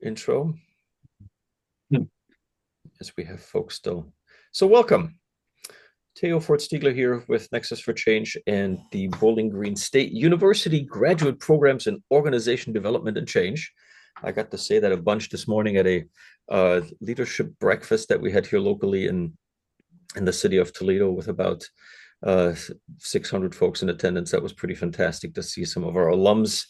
intro as we have folks still. So welcome. Theo Fort-Stiegler here with Nexus for Change and the Bowling Green State University Graduate Programs in Organization Development and Change. I got to say that a bunch this morning at a leadership breakfast that we had here locally in the city of Toledo with about 600 folks in attendance. That was pretty fantastic to see some of our alums.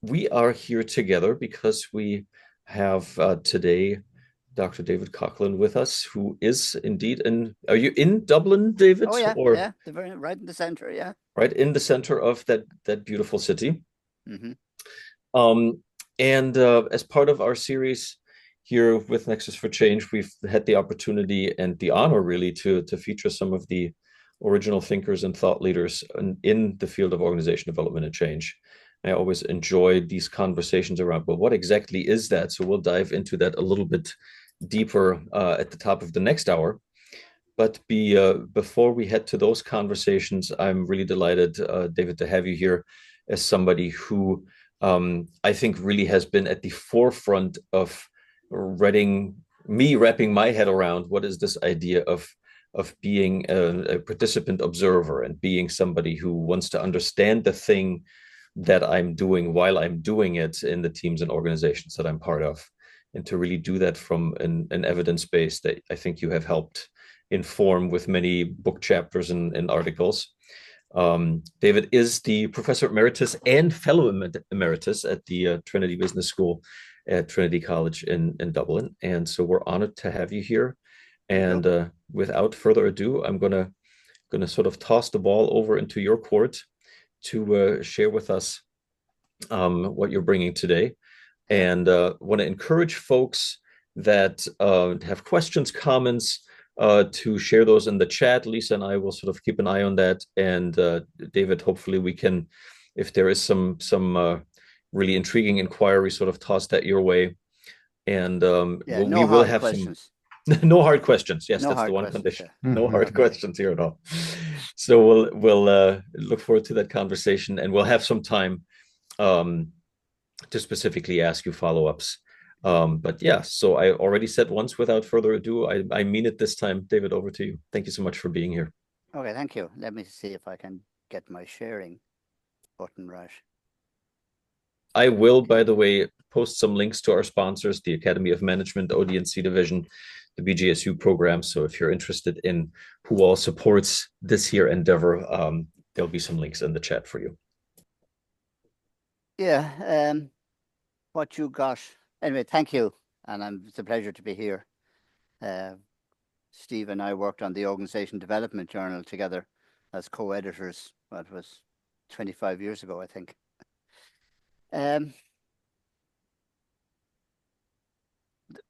We are here together because we have today Dr. David Coghlan with us, who is indeed are you in Dublin, David? Oh, yeah, or yeah, right in the center, yeah. Right in the center of that beautiful city. Mm-hmm. And as part of our series here with Nexus for Change, we've had the opportunity and the honor really to feature some of the original thinkers and thought leaders in the field of organization development and change. I always enjoy these conversations around, well, what exactly is that? So we'll dive into that a little bit deeper at the top of the next hour. But before we head to those conversations, I'm really delighted, David, to have you here as somebody who I think really has been at the forefront of wrapping my head around what is this idea of being a participant observer and being somebody who wants to understand the thing that I'm doing while I'm doing it in the teams and organizations that I'm part of, and to really do that from an evidence base that I think you have helped inform with many book chapters and articles. David is the Professor Emeritus and Fellow Emeritus at the Trinity Business School at Trinity College in Dublin. And so we're honored to have you here. And without further ado, I'm gonna sort of toss the ball over into your court to share with us what you're bringing today. And want to encourage folks that have questions, comments, to share those in the chat. Lisa and I will sort of keep an eye on that. And David, hopefully we can, if there is some really intriguing inquiry, sort of toss that your way. And we will have questions. No hard questions. Yes, no, that's the one condition. Yeah. No hard questions here at all. So we'll look forward to that conversation, and we'll have some time to specifically ask you follow-ups. But yeah, so I already said once, without further ado, I mean it this time. David, over to you. Thank you so much for being here. Okay, thank you. Let me see if I can get my sharing button right. I will, by the way, post some links to our sponsors, the Academy of Management, OD&C Division, the BGSU program. So if you're interested in who all supports this here endeavor, there'll be some links in the chat for you. Yeah, what you got. Anyway, thank you. And it's a pleasure to be here. Steve and I worked on the Organization Development Journal together as co-editors. Well, it was 25 years ago, I think.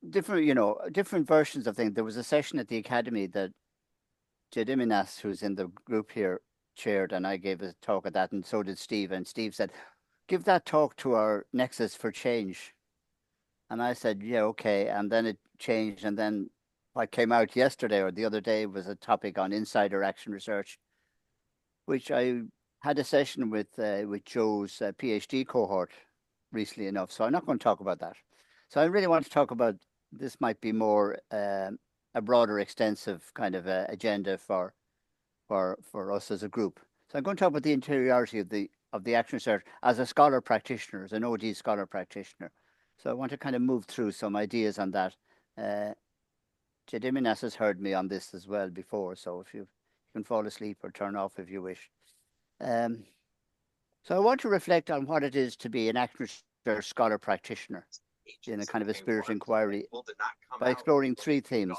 Different versions of things. There was a session at the Academy that Jediminas, who's in the group here, chaired, and I gave a talk at that, and so did Steve. And Steve said, give that talk to our Nexus for Change. And I said, yeah, okay. And then it changed. And then what came out yesterday or the other day was a topic on insider action research, which I had a session with Joe's Ph.D. cohort recently enough. So I'm not going to talk about that. So I really want to talk about, this might be more a broader, extensive kind of agenda for us as a group. So I'm going to talk about the interiority of the action research as a scholar practitioner, as an OD scholar practitioner. So I want to kind of move through some ideas on that. Jediminas has heard me on this as well before, so if you can fall asleep or turn off if you wish. So I want to reflect on what it is to be an action research scholar practitioner in a kind of a spirit of inquiry by exploring three themes.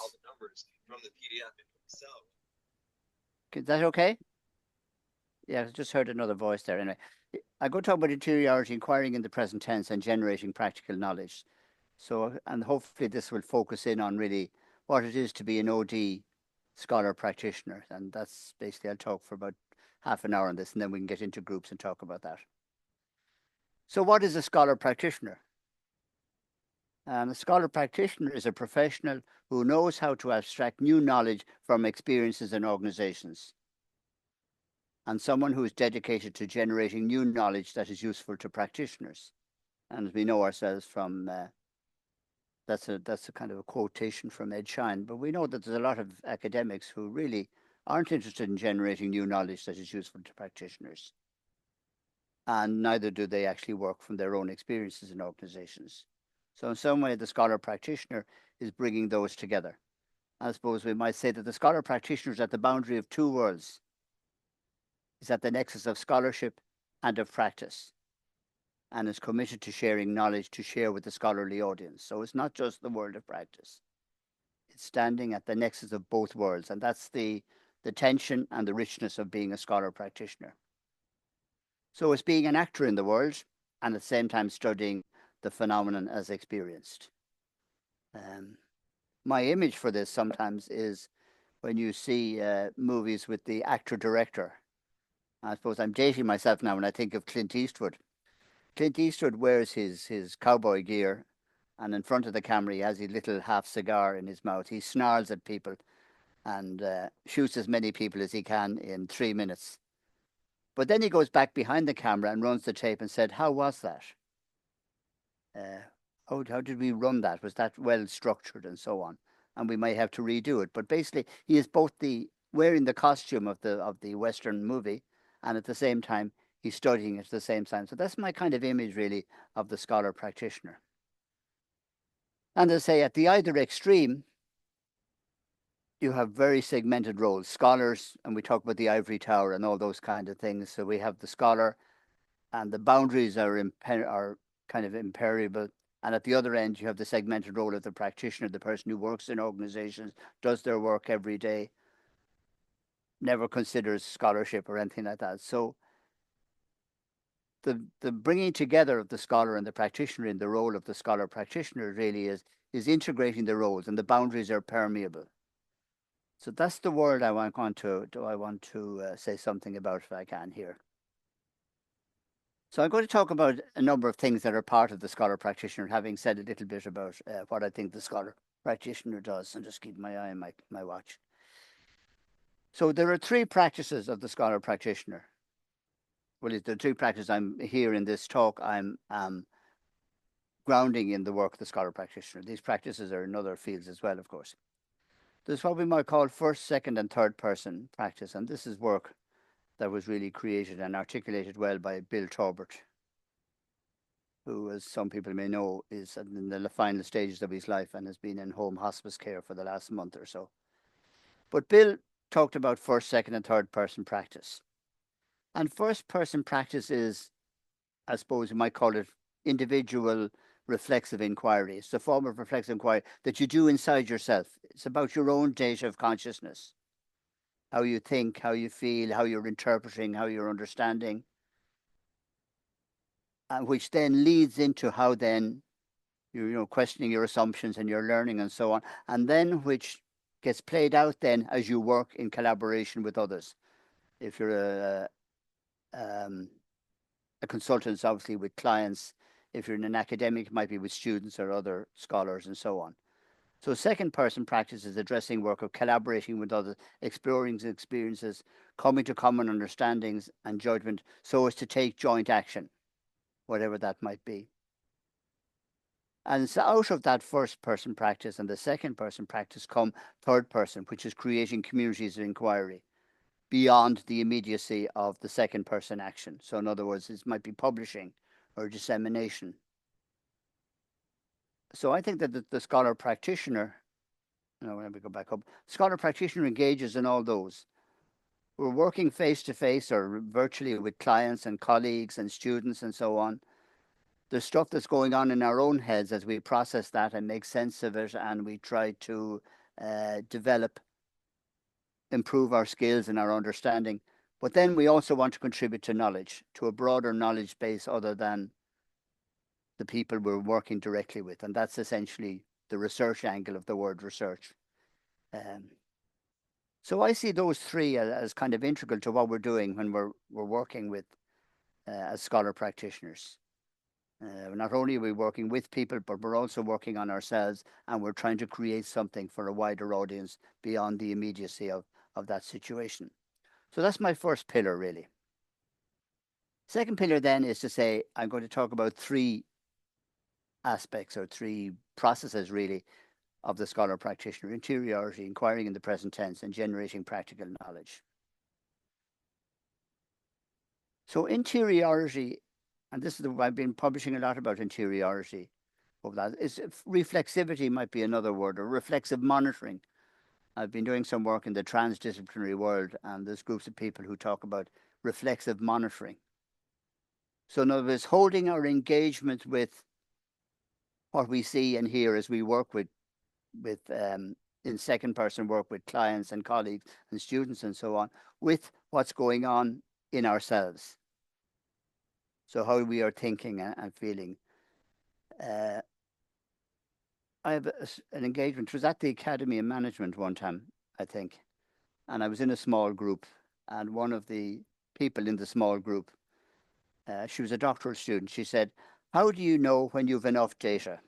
Is that okay? Yeah, I just heard another voice there. Anyway, I go talk about interiority, inquiring in the present tense, and generating practical knowledge. So, and hopefully this will focus in on really what it is to be an OD scholar practitioner. And that's basically, I'll talk for about half an hour on this, and then we can get into groups and talk about that. So what is a scholar practitioner? And a scholar practitioner is a professional who knows how to abstract new knowledge from experiences in organizations, and someone who is dedicated to generating new knowledge that is useful to practitioners. And as we know ourselves from, that's a kind of a quotation from Ed Shine, but we know that there's a lot of academics who really aren't interested in generating new knowledge that is useful to practitioners. And neither do they actually work from their own experiences in organizations. So in some way, the scholar practitioner is bringing those together. I suppose we might say that the scholar practitioner is at the boundary of two worlds. Is at the nexus of scholarship and of practice, and is committed to sharing knowledge to share with the scholarly audience. So it's not just the world of practice. It's standing at the nexus of both worlds, and that's the tension and the richness of being a scholar practitioner. So it's being an actor in the world and at the same time studying the phenomenon as experienced. My image for this sometimes is when you see movies with the actor-director. I suppose I'm dating myself now when I think of Clint Eastwood. Clint Eastwood wears his cowboy gear, and in front of the camera he has his little half cigar in his mouth. He snarls at people and shoots as many people as he can in 3 minutes. But then he goes back behind the camera and runs the tape and said, "How was that? How did we run that? Was that well structured?" and so on. And we might have to redo it. But basically, he is both wearing the costume of the Western movie, and at the same time, he's studying it at the same time. So that's my kind of image, really, of the scholar practitioner. And as I say, at the either extreme, you have very segmented roles. Scholars, and we talk about the ivory tower and all those kind of things. So we have the scholar, and the boundaries are kind of impermeable. And at the other end, you have the segmented role of the practitioner, the person who works in organizations, does their work every day, never considers scholarship or anything like that. So the bringing together of the scholar and the practitioner in the role of the scholar practitioner really is integrating the roles, and the boundaries are permeable. So that's the word I want to say something about if I can here. So I'm going to talk about a number of things that are part of the scholar practitioner, having said a little bit about what I think the scholar practitioner does, and just keep my eye on my watch. So there are three practices of the scholar practitioner. Well, the two practices I'm here in this talk, I'm grounding in the work of the scholar practitioner. These practices are in other fields as well, of course. There's what we might call first, second, and third person practice, and this is work that was really created and articulated well by Bill Torbert, who, as some people may know, is in the final stages of his life and has been in home hospice care for the last month or so. But Bill talked about first, second, and third person practice. And first person practice is, I suppose you might call it, individual reflexive inquiry. It's a form of reflexive inquiry that you do inside yourself. It's about your own data of consciousness, how you think, how you feel, how you're interpreting, how you're understanding, and which then leads into how then you're questioning your assumptions and your learning and so on, and then which gets played out then as you work in collaboration with others. If you're a consultant, it's obviously with clients. If you're in an academic, it might be with students or other scholars and so on. So second person practice is addressing work of collaborating with others, exploring experiences, coming to common understandings and judgment so as to take joint action, whatever that might be. And so out of that first person practice and the second person practice come third person, which is creating communities of inquiry beyond the immediacy of the second person action. So in other words, it might be publishing or dissemination. So I think that the scholar practitioner, when we go back up, scholar practitioner engages in all those. We're working face to face or virtually with clients and colleagues and students and so on. There's stuff that's going on in our own heads as we process that and make sense of it, and we try to improve our skills and our understanding. But then we also want to contribute to knowledge, to a broader knowledge base other than the people we're working directly with. And that's essentially the research angle of the word research. So I see those three as kind of integral to what we're doing when we're working with as scholar practitioners. Not only are we working with people, but we're also working on ourselves, and we're trying to create something for a wider audience beyond the immediacy of that situation. So that's my first pillar, really. Second pillar then is to say, I'm going to talk about three aspects or three processes really of the scholar practitioner: interiority, inquiring in the present tense, and generating practical knowledge. So interiority, and this is I've been publishing a lot about interiority of that, is reflexivity might be another word, or reflexive monitoring. I've been doing some work in the transdisciplinary world, and there's groups of people who talk about reflexive monitoring. So in other words, holding our engagement with what we see and hear as we work with in second person work with clients and colleagues and students and so on, with what's going on in ourselves. So how we are thinking and feeling. I have an engagement. It was at the Academy of Management one time, I think, and I was in a small group, and one of the people in the small group, she was a doctoral student. She said, "How do you know when you've enough data?"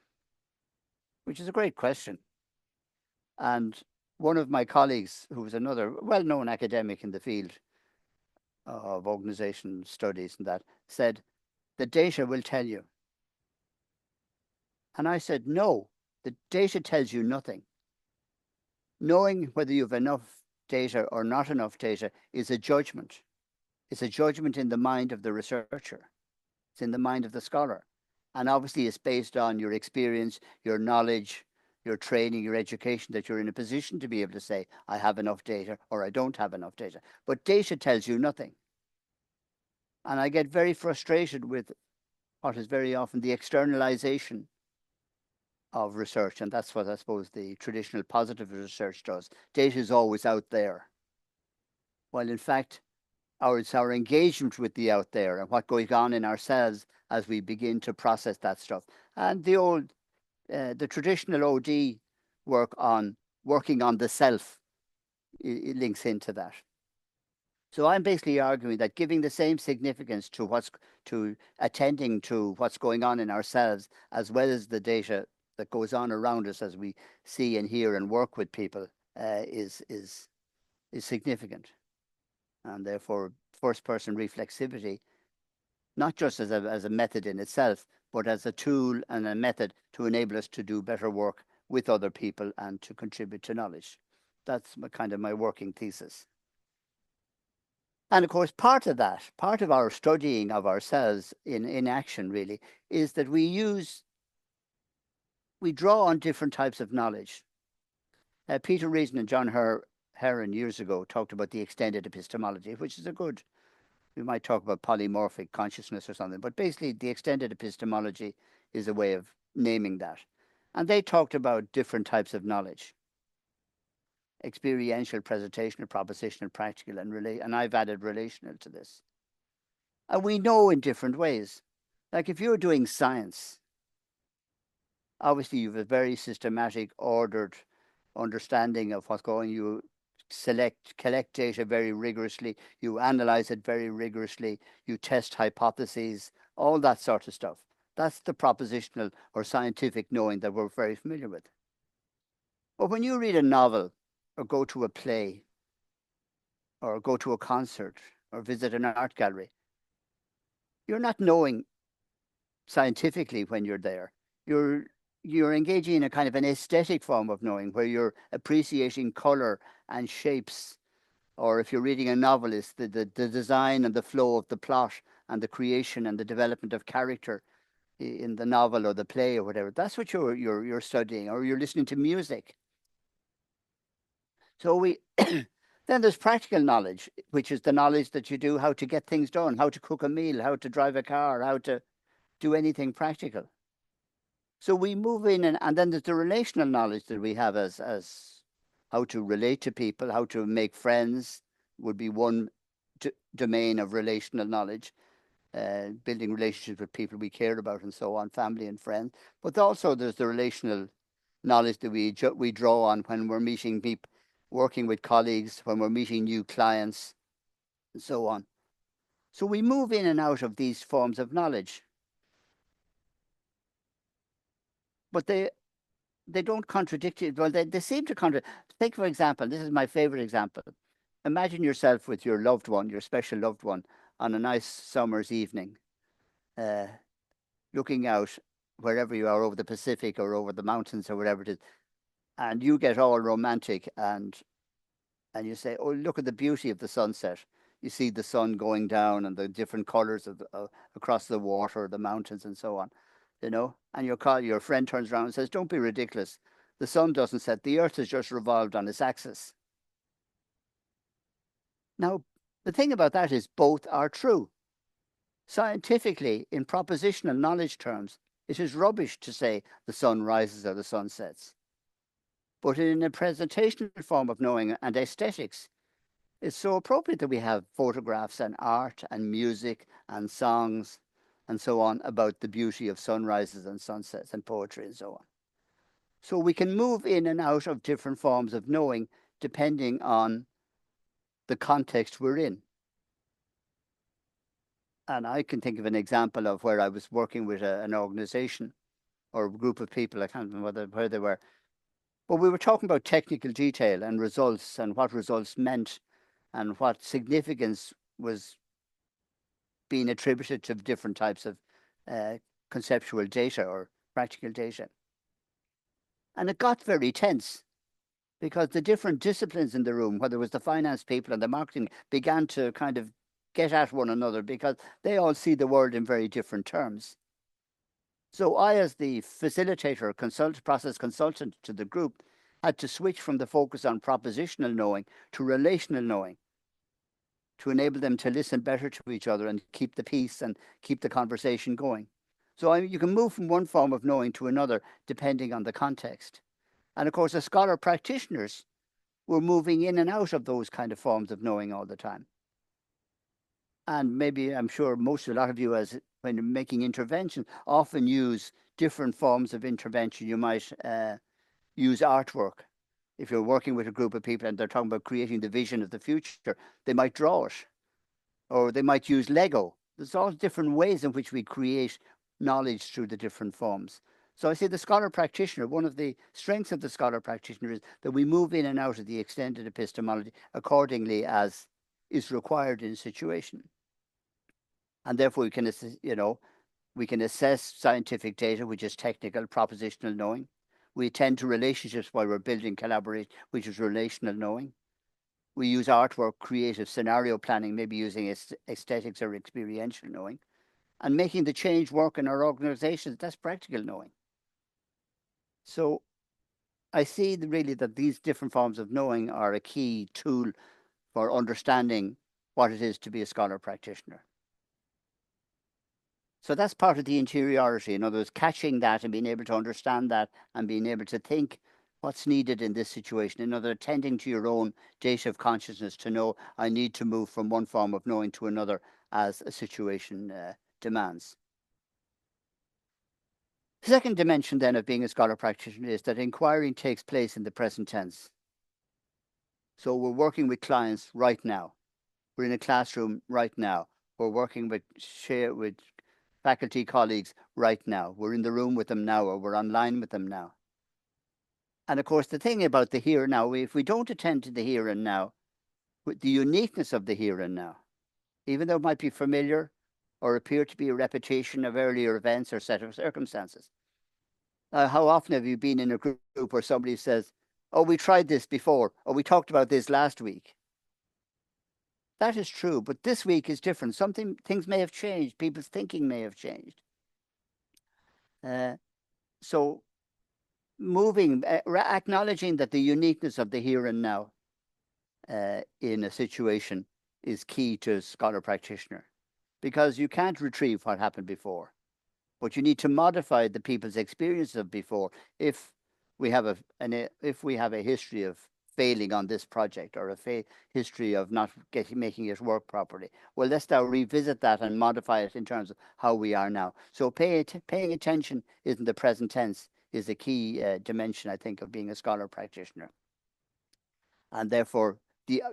Which is a great question. And one of my colleagues, who was another well-known academic in the field of organization studies and that, said, "The data will tell you." And I said, "No, the data tells you nothing. Knowing whether you have enough data or not enough data is a judgment. It's a judgment in the mind of the researcher. It's in the mind of the scholar. And obviously it's based on your experience, your knowledge, your training, your education, that you're in a position to be able to say, I have enough data or I don't have enough data. But data tells you nothing. And I get very frustrated with what is very often the externalization of research. And that's what I suppose the traditional positive research does. Data is always out there. While in fact, it's our engagement with the out there and what goes on in ourselves as we begin to process that stuff. And the traditional OD work on working on the self, it links into that. So I'm basically arguing that giving the same significance to attending to what's going on in ourselves, as well as the data that goes on around us as we see and hear and work with people, is significant. And therefore, first-person reflexivity, not just as a method in itself, but as a tool and a method to enable us to do better work with other people and to contribute to knowledge. That's my working thesis. And of course, part of our studying of ourselves in action really, is that we draw on different types of knowledge. Peter Reason and John Heron years ago talked about the extended epistemology, which is we might talk about polymorphic consciousness or something, but basically the extended epistemology is a way of naming that. And they talked about different types of knowledge: experiential, presentational, propositional, practical, and I've added relational to this. And we know in different ways. Like if you're doing science, obviously you have a very systematic, ordered understanding of what's going on. You collect data very rigorously, you analyze it very rigorously, you test hypotheses, all that sort of stuff. That's the propositional or scientific knowing that we're very familiar with. But when you read a novel or go to a play or go to a concert or visit an art gallery, you're not knowing scientifically when you're there. You're engaging in a kind of an aesthetic form of knowing, where you're appreciating color and shapes. Or if you're reading a novel, it's the design and the flow of the plot and the creation and the development of character in the novel or the play or whatever. That's what you're studying. Or you're listening to music. So then there's practical knowledge, which is the knowledge that you do how to get things done, how to cook a meal, how to drive a car, how to do anything practical. So we move in, and then there's the relational knowledge that we have as how to relate to people, how to make friends would be one domain of relational knowledge, building relationships with people we care about and so on, family and friends. But also there's the relational knowledge that we draw on when we're meeting people, working with colleagues, when we're meeting new clients, and so on. So we move in and out of these forms of knowledge. But they don't contradict it. Well, they seem to contradict. Take, for example, this is my favorite example. Imagine yourself with your loved one, your special loved one, on a nice summer's evening, looking out wherever you are, over the Pacific or over the mountains or whatever it is, and you get all romantic and you say, "Oh, look at the beauty of the sunset." You see the sun going down and the different colors of across the water, the mountains, and so on, you know. And your friend turns around and says, "Don't be ridiculous. The sun doesn't set. The Earth has just revolved on its axis." Now, the thing about that is both are true. Scientifically, in propositional knowledge terms, it is rubbish to say the sun rises or the sun sets. But in a presentational form of knowing and aesthetics, it's so appropriate that we have photographs and art and music and songs and so on about the beauty of sunrises and sunsets and poetry and so on. So we can move in and out of different forms of knowing depending on the context we're in. And I can think of an example of where I was working with an organization or a group of people, I can't remember where they were, but we were talking about technical detail and results and what results meant and what significance was being attributed to different types of conceptual data or practical data. And it got very tense because the different disciplines in the room, whether it was the finance people and the marketing, began to kind of get at one another because they all see the world in very different terms. So I, as the facilitator, process consultant to the group, had to switch from the focus on propositional knowing to relational knowing to enable them to listen better to each other and keep the peace and keep the conversation going. So you can move from one form of knowing to another depending on the context. And of course, as scholar practitioners, we're moving in and out of those kind of forms of knowing all the time. And maybe I'm sure a lot of you, as when you're making intervention, often use different forms of intervention. You might use artwork. If you're working with a group of people and they're talking about creating the vision of the future, they might draw it, or they might use Lego. There's all different ways in which we create knowledge through the different forms. So I say the scholar practitioner, one of the strengths of the scholar practitioner is that we move in and out of the extended epistemology accordingly as is required in a situation. And therefore we can, we can assess scientific data, which is technical, propositional knowing. We attend to relationships while we're building collaboration, which is relational knowing. We use artwork, creative scenario planning, maybe using aesthetics or experiential knowing. And making the change work in our organizations, that's practical knowing. So I see really that these different forms of knowing are a key tool for understanding what it is to be a scholar practitioner. So that's part of the interiority. In other words, catching that and being able to understand that and being able to think what's needed in this situation. In other words, tending to your own data of consciousness to know I need to move from one form of knowing to another as a situation demands. The second dimension then of being a scholar practitioner is that inquiring takes place in the present tense. So we're working with clients right now. We're in a classroom right now. We're working with faculty colleagues right now. We're in the room with them now, or we're online with them now. And of course, the thing about the here and now, if we don't attend to the here and now, with the uniqueness of the here and now, even though it might be familiar or appear to be a repetition of earlier events or set of circumstances. How often have you been in a group where somebody says, "Oh, we tried this before," or "We talked about this last week"? That is true, but this week is different. Things may have changed. People's thinking may have changed. So moving, acknowledging that the uniqueness of the here and now in a situation is key to scholar practitioner, because you can't retrieve what happened before, but you need to modify the people's experience of before. If we have a history of failing on this project or a history of not making it work properly, well, let's now revisit that and modify it in terms of how we are now. So paying attention in the present tense is a key dimension, I think, of being a scholar practitioner. And therefore,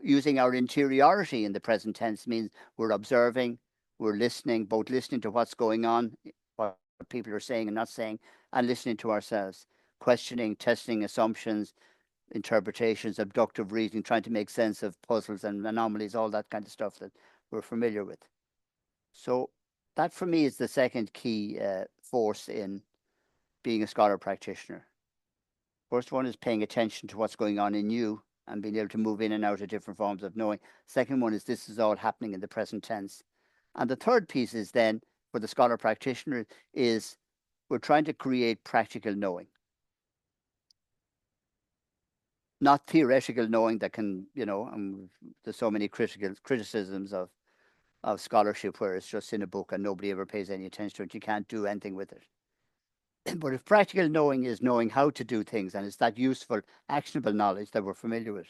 using our interiority in the present tense means we're observing, we're listening, both listening to what's going on, what people are saying and not saying, and listening to ourselves, questioning, testing assumptions, interpretations, abductive reasoning, trying to make sense of puzzles and anomalies, all that kind of stuff that we're familiar with. So that for me is the second key force in being a scholar practitioner. First one is paying attention to what's going on in you and being able to move in and out of different forms of knowing. Second one is this is all happening in the present tense. And the third piece is then for the scholar practitioner is we're trying to create practical knowing. Not theoretical knowing that can, there's so many criticisms of scholarship where it's just in a book and nobody ever pays any attention to it. You can't do anything with it. But if practical knowing is knowing how to do things and it's that useful, actionable knowledge that we're familiar with,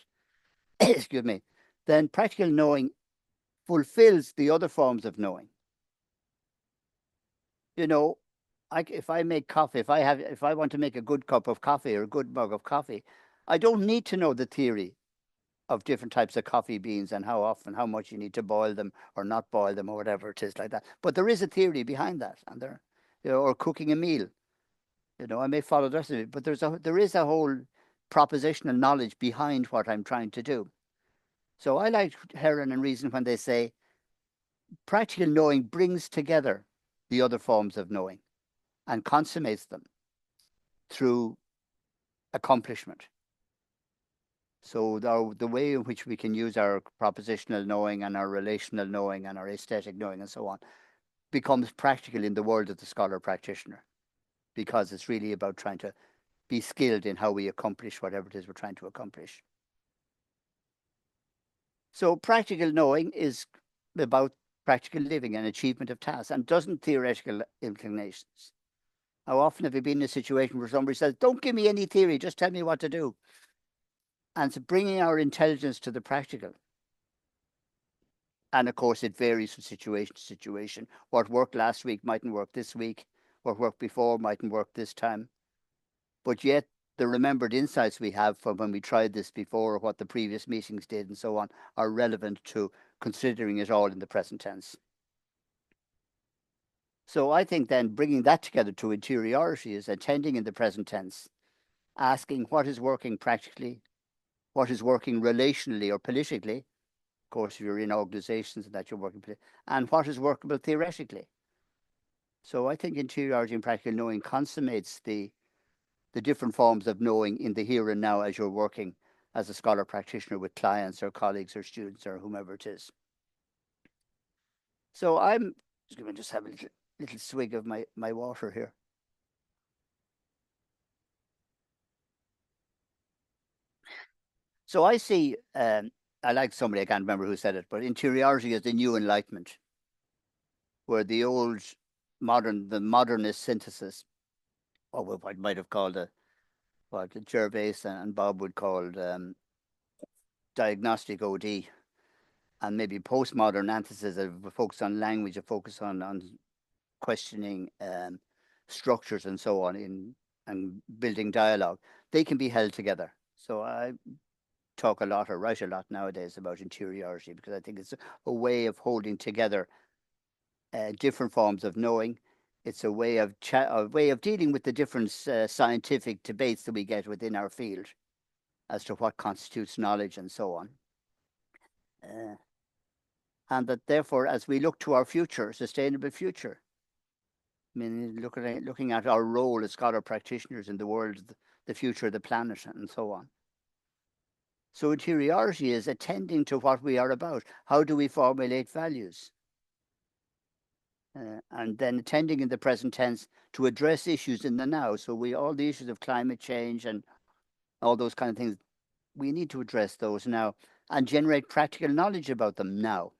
excuse me, then practical knowing fulfills the other forms of knowing. If I make coffee, if I want to make a good cup of coffee or a good mug of coffee, I don't need to know the theory of different types of coffee beans and how often, how much you need to boil them or not boil them or whatever it is like that. But there is a theory behind that, and or cooking a meal. I may follow the rest of it, but there is a whole propositional knowledge behind what I'm trying to do. So I like Heron and Reason when they say practical knowing brings together the other forms of knowing and consummates them through accomplishment. So the way in which we can use our propositional knowing and our relational knowing and our aesthetic knowing and so on becomes practical in the world of the scholar practitioner, because it's really about trying to be skilled in how we accomplish whatever it is we're trying to accomplish. So practical knowing is about practical living and achievement of tasks and doesn't theoretical inclinations. How often have you been in a situation where somebody says, don't give me any theory, just tell me what to do? And so bringing our intelligence to the practical. And of course, it varies from situation to situation. What worked last week mightn't work this week. What worked before mightn't work this time. But yet, the remembered insights we have from when we tried this before, or what the previous meetings did and so on, are relevant to considering it all in the present tense. So I think then bringing that together to interiority is attending in the present tense, asking what is working practically, what is working relationally or politically, of course, if you're in organizations and that you're working, and what is workable theoretically. So I think interiority and practical knowing consummates the different forms of knowing in the here and now as you're working as a scholar practitioner with clients or colleagues or students or whomever it is. So I'm just going to just have a little swig of my water here. So I see, I like somebody, I can't remember who said it, but interiority is the new enlightenment, where the old the modernist synthesis, or what I might have called what Gervais and Bob would call diagnostic OD, and maybe postmodern antithesis, a focus on language, a focus on questioning structures and so on and building dialogue. They can be held together. So I talk a lot or write a lot nowadays about interiority because I think it's a way of holding together different forms of knowing. It's a way of dealing with the different scientific debates that we get within our field as to what constitutes knowledge and so on. And that therefore, as we look to our future, sustainable future, I mean, looking at our role as scholar practitioners in the world, the future of the planet and so on. So interiority is attending to what we are about. How do we formulate values? And then attending in the present tense to address issues in the now. So all the issues of climate change and all those kind of things, we need to address those now and generate practical knowledge about them now.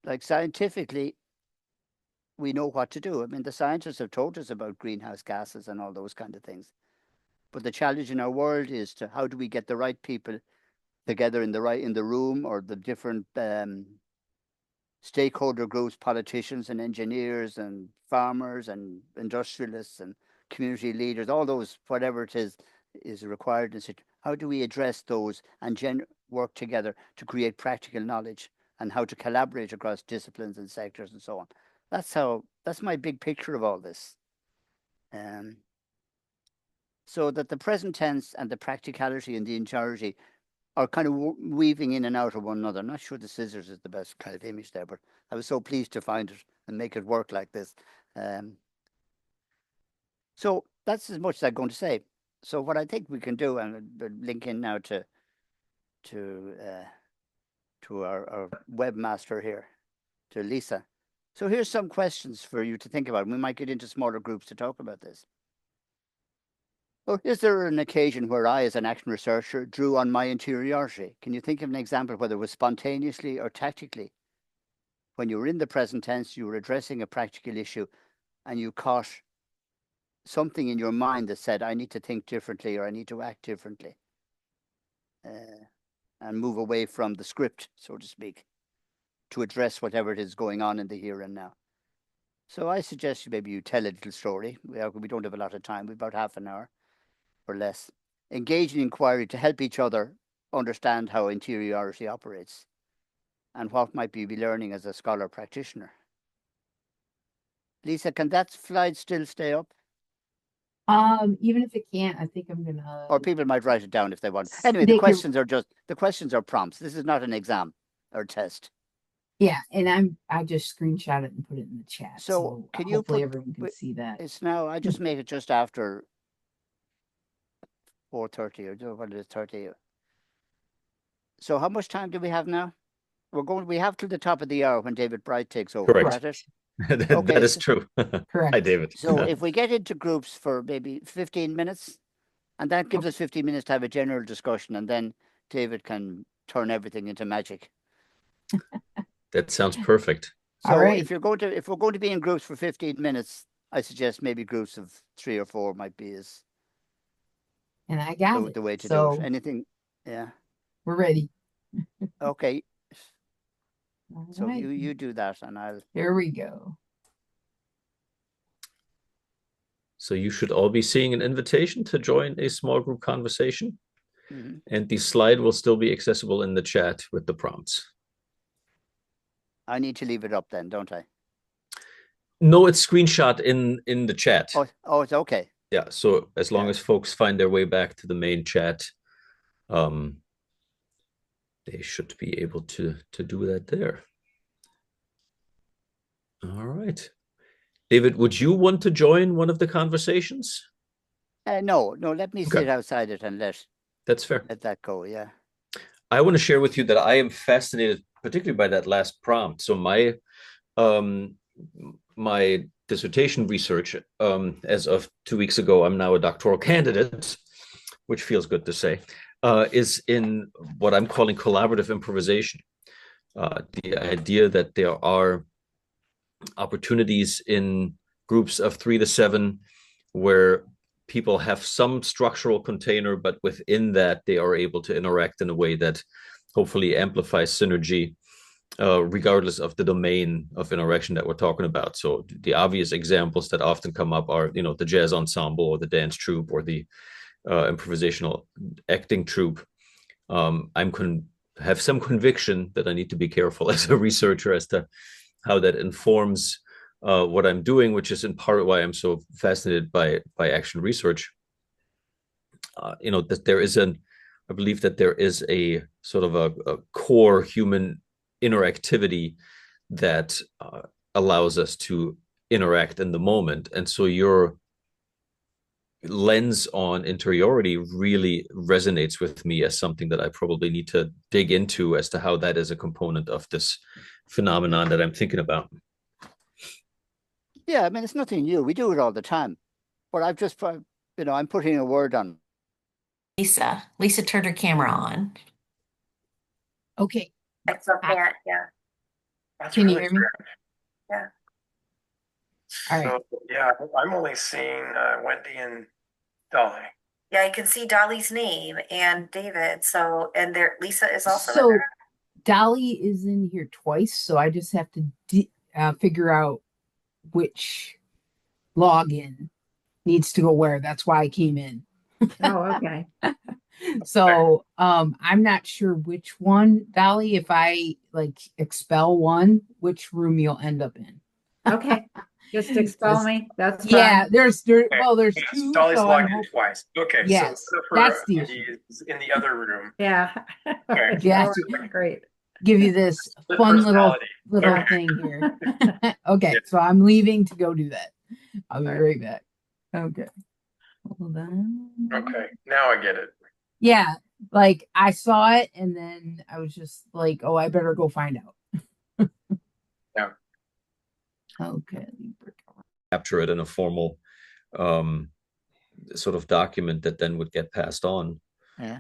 Like scientifically, we know what to do. I mean, the scientists have told us about greenhouse gases and all those kind of things. But the challenge in our world is to how do we get the right people together in the room, or the different stakeholder groups, politicians and engineers and farmers and industrialists and community leaders, all those, whatever it is required. How do we address those and work together to create practical knowledge and how to collaborate across disciplines and sectors and so on? That's my big picture of all this. So that the present tense and the practicality and the interiority are kind of weaving in and out of one another. I'm not sure the scissors is the best kind of image there, but I was so pleased to find it and make it work like this. So that's as much as I'm going to say. So what I think we can do, and link in now to our webmaster here, to Lisa. So here's some questions for you to think about. We might get into smaller groups to talk about this. Well, is there an occasion where I, as an action researcher, drew on my interiority? Can you think of an example, whether it was spontaneously or tactically? When you were in the present tense, you were addressing a practical issue and you caught something in your mind that said, I need to think differently, or I need to act differently, and move away from the script, so to speak, to address whatever it is going on in the here and now. So I suggest maybe you tell a little story. We don't have a lot of time. We've about half an hour or less. Engage in inquiry to help each other understand how interiority operates and what might be learning as a scholar practitioner. Lisa, can that slide still stay up? Even if it can't, I think I'm gonna. Or people might write it down if they want. Anyway, the questions are prompts. This is not an exam or test. Yeah, and I just screenshot it and put it in the chat. So can you hopefully everyone can see that. It's now, I just made it just after 4:30 or what is it, 30. So how much time do we have now? We have till the top of the hour when David Bright takes over. Correct. That is true. Correct. Hi, David. So if we get into groups for maybe 15 minutes, and that gives us 15 minutes to have a general discussion, and then David can turn everything into magic. That sounds perfect. So all right. if we're going to be in groups for 15 minutes, I suggest maybe groups of 3 or 4 might be and I got the way to do it. Anything, yeah. We're ready. Okay. All so right. you do that, and I'll. Here we go. So you should all be seeing an invitation to join a small group conversation. Mm-hmm. And the slide will still be accessible in the chat with the prompts. I need to leave it up then, don't I? No, it's screenshot in the chat. Oh, it's okay. Yeah, so as long as folks find their way back to the main chat, they should be able to do that there. All right. David, would you want to join one of the conversations? No, let me sit outside it and that's fair. Let that go, yeah. I want to share with you that I am fascinated, particularly by that last prompt. So my dissertation research, as of 2 weeks ago, I'm now a doctoral candidate, which feels good to say, is in what I'm calling collaborative improvisation. The idea that there are opportunities in groups of 3 to 7 where people have some structural container, but within that they are able to interact in a way that hopefully amplifies synergy, regardless of the domain of interaction that we're talking about. So the obvious examples that often come up are, the jazz ensemble or the dance troupe or the improvisational acting troupe. Have some conviction that I need to be careful as a researcher as to how that informs what I'm doing, which is in part why I'm so fascinated by action research. That I believe that there is a sort of a core human interactivity that allows us to interact in the moment. And so your lens on interiority really resonates with me as something that I probably need to dig into as to how that is a component of this phenomenon that I'm thinking about. Yeah, I mean, it's nothing new. We do it all the time. But I've just, I'm putting a word on. Lisa turned her camera on. Okay. It's okay, yeah. That's Can really you hear me? great. Yeah. All right. So, yeah, I'm only seeing Wendy and Dolly. Yeah, I can see Dolly's name and David. So, and there, Lisa is also in So there. Dolly is in here twice, so I just have to figure out which login needs to go where. That's why I came in. Oh, okay. So I'm not sure which one, Dolly, if I expel one, which room you'll end up in. Okay. Just expel me. That's fine. Yeah, there's two. So Dolly's logged in twice. Okay, yes, so that's the issue. is in the other room. Yeah. Okay. Yeah, great. give you this fun little thing here. Okay, so I'm leaving to go do that. I'll be right back. Okay. Hold on. Okay, now I get it. Yeah, like I saw it and then I was just like, oh, I better go find out. Yeah. Okay. Capture it in a formal sort of document that then would get passed on. Yeah.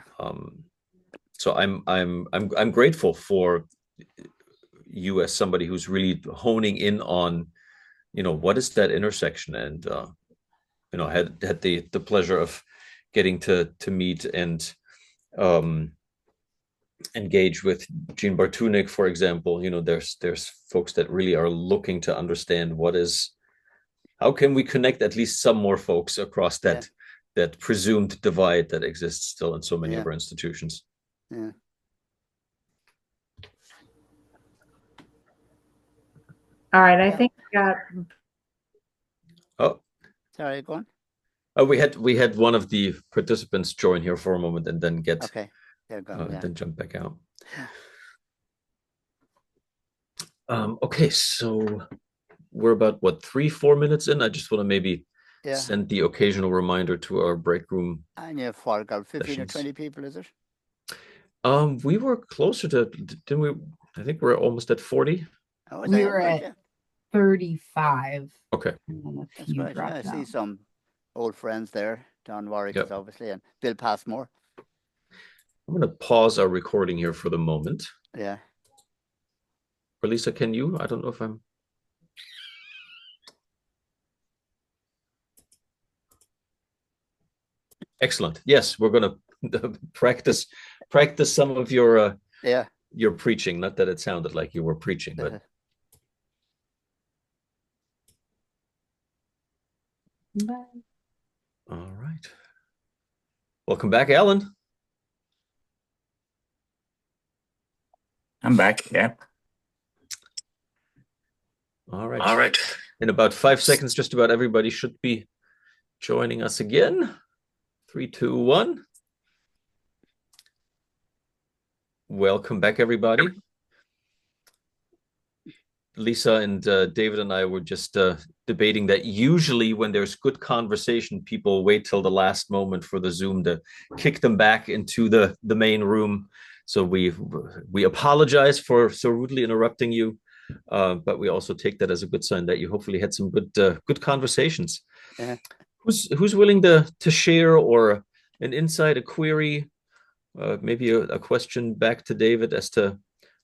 So I'm grateful for you as somebody who's really honing in on, what is that intersection, and had the pleasure of getting to meet and engage with Jean Bartunek, for example. There's folks that really are looking to understand how can we connect at least some more folks across that presumed divide that exists still in so many of our institutions. Yeah. All right, I think we got. Oh, sorry, go on. Oh, we had one of the participants join here for a moment and then then jump back out. Okay, so we're about 3-4 minutes in. I just want to maybe send the occasional reminder to our break room. And you've got 15 or 20 people, is it? We were closer to, didn't we? I think we're almost at 40. Oh, we were at 35. Okay. That's right. Yeah, I see some old friends there. Don Warwick is obviously, and Bill Passmore. I'm going to pause our recording here for the moment. Yeah. Or Lisa, can you? I don't know if I'm. Excellent. Yes, we're going to practice some of your preaching. Not that it sounded like you were preaching, but. Bye. All right. Welcome back, Alan. I'm back. Yeah. All right. In about 5 seconds, just about everybody should be joining us again. 3, 2, 1. Welcome back, everybody. Lisa and David and I were just debating that usually when there's good conversation, people wait till the last moment for the Zoom to kick them back into the main room. So we apologize for so rudely interrupting you, but we also take that as a good sign that you hopefully had some good conversations. Yeah. Who's willing to share or an insight, a query, maybe a question back to David as to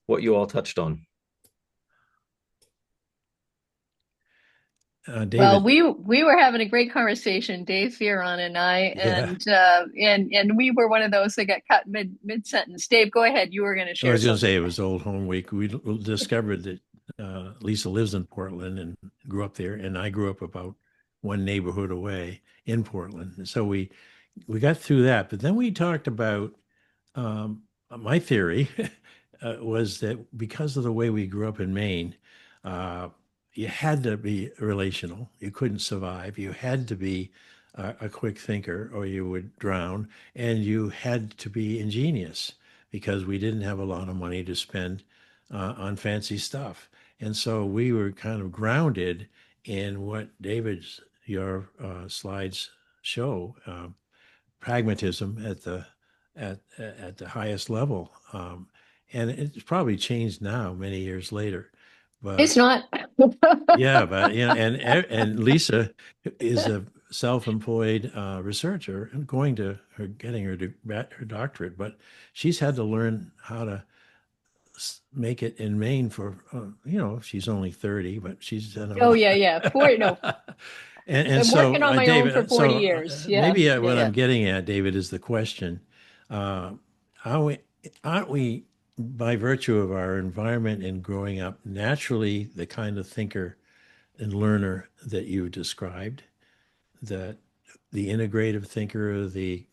what you all touched on? David. Well, we were having a great conversation, Dave Fearon and I, and we were one of those that got cut mid sentence. Dave, go ahead. You were going to share. I was going to say it was Old Home Week. We discovered that Lisa lives in Portland and grew up there, and I grew up about one neighborhood away in Portland. And so we got through that, but then we talked about my theory was that because of the way we grew up in Maine. You had to be relational. You couldn't survive. You had to be a quick thinker or you would drown. And you had to be ingenious because we didn't have a lot of money to spend on fancy stuff. And so we were kind of grounded in what your slides show, pragmatism at the highest level. And it's probably changed now many years later. But, it's not. Yeah, but and Lisa is a self-employed researcher and getting her doctorate, but she's had to learn how to make it in Maine for she's only 30, but she's done. Oh yeah, 40. No. and so working on my David, own for 40 years. Yeah. Maybe what I'm getting at, David, is the question: aren't we? By virtue of our environment and growing up, naturally the kind of thinker and learner that you described, that the integrative thinker, the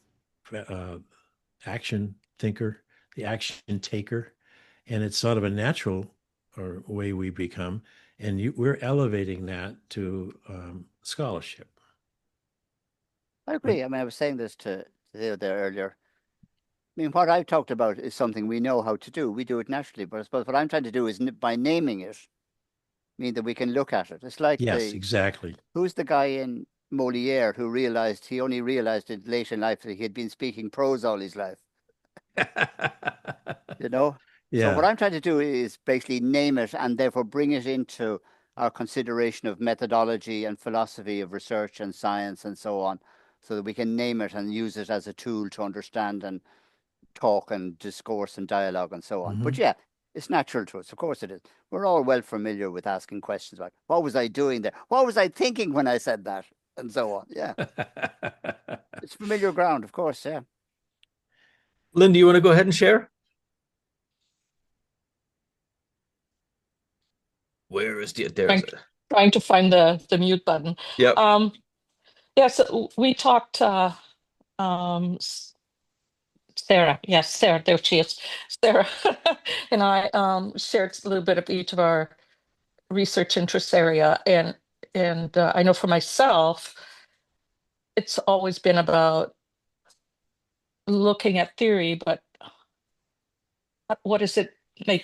action thinker, the action taker, and it's sort of a natural way we become, and we're elevating that to scholarship. I agree. I mean, I was saying this to Theo there earlier. I mean, what I've talked about is something we know how to do. We do it naturally. But I suppose what I'm trying to do is by naming it, mean that we can look at it. It's like exactly. Who's the guy in Molière, who only realized it late in life that he had been speaking prose all his life. You know? So what Yeah. I'm trying to do is basically name it and therefore bring it into our consideration of methodology and philosophy of research and science and so on, so that we can name it and use it as a tool to understand and talk and discourse and dialogue and so on. But yeah, it's natural to us. Of course it is. We're all well familiar with asking questions like, what was I doing there? What was I thinking when I said that? And so on. Yeah. It's familiar ground, of course. Yeah. Lynn, do you want to go ahead and share? Where is there's it. Trying to find the mute button. Yep. Yeah, so we talked Sarah, yes, Sarah, there she is. Sarah and I shared a little bit of each of our research interest area, and I know for myself, it's always been about looking at theory, but what is it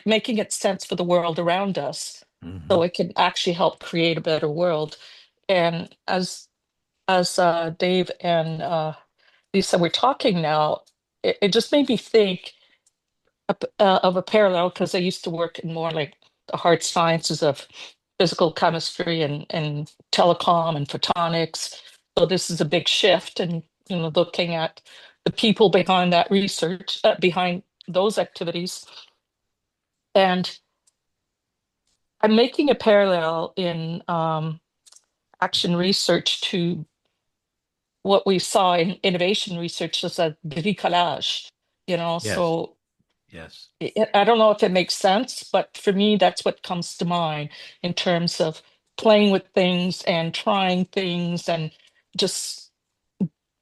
making it sense for the world around us, so it can actually help create a better world. And as Dave and Lisa were talking now, it just made me think of a parallel, because I used to work in more like the hard sciences of physical chemistry and telecom and photonics. So this is a big shift, and looking at the people behind that research, behind those activities. And I'm making a parallel in action research to what we saw in innovation research as a bricolage, Yes. So Yes. I don't know if it makes sense, but for me, that's what comes to mind in terms of playing with things and trying things and just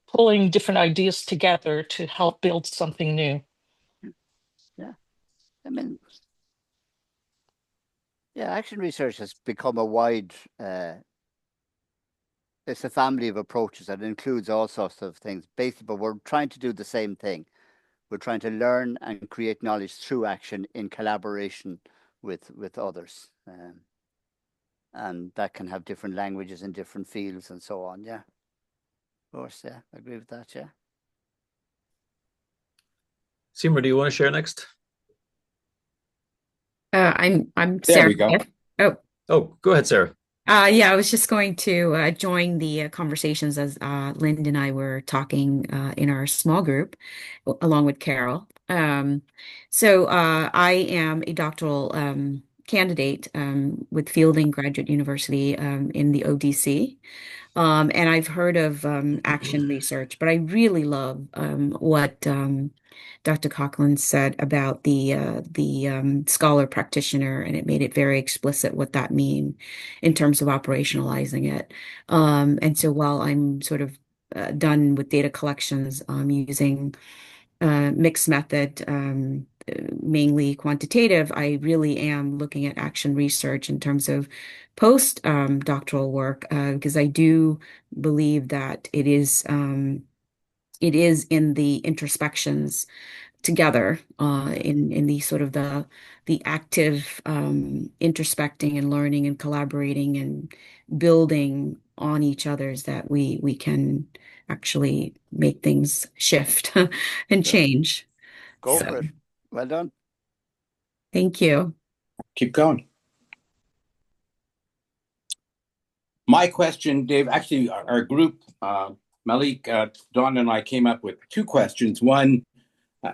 pulling different ideas together to help build something new. Yeah. I mean, yeah, action research has become a wide, it's a family of approaches that includes all sorts of things, basically, but we're trying to do the same thing. We're trying to learn and create knowledge through action in collaboration with others. And that can have different languages in different fields and so on. Yeah. Of course, yeah. I agree with that, yeah. Seymour, do you want to share next? I'm There Sarah. we go. Oh, go ahead, Sarah. Yeah, I was just going to join the conversations as Lynn and I were talking in our small group, along with Carol. So I am a doctoral candidate with Fielding Graduate University in the ODC. And I've heard of action research, but I really love what Dr. Coghlan said about the scholar practitioner, and it made it very explicit what that means in terms of operationalizing it. And so while I'm sort of done with data collections, using mixed method, mainly quantitative, I really am looking at action research in terms of post doctoral work, because I do believe that it is in the introspections together, in the sort of the active introspecting and learning and collaborating and building on each other's, that we can actually make things shift and change. Go So for it. Well done. thank you. Keep going. My question, Dave, actually, our group, Malik, Don, and I came up with two questions. One,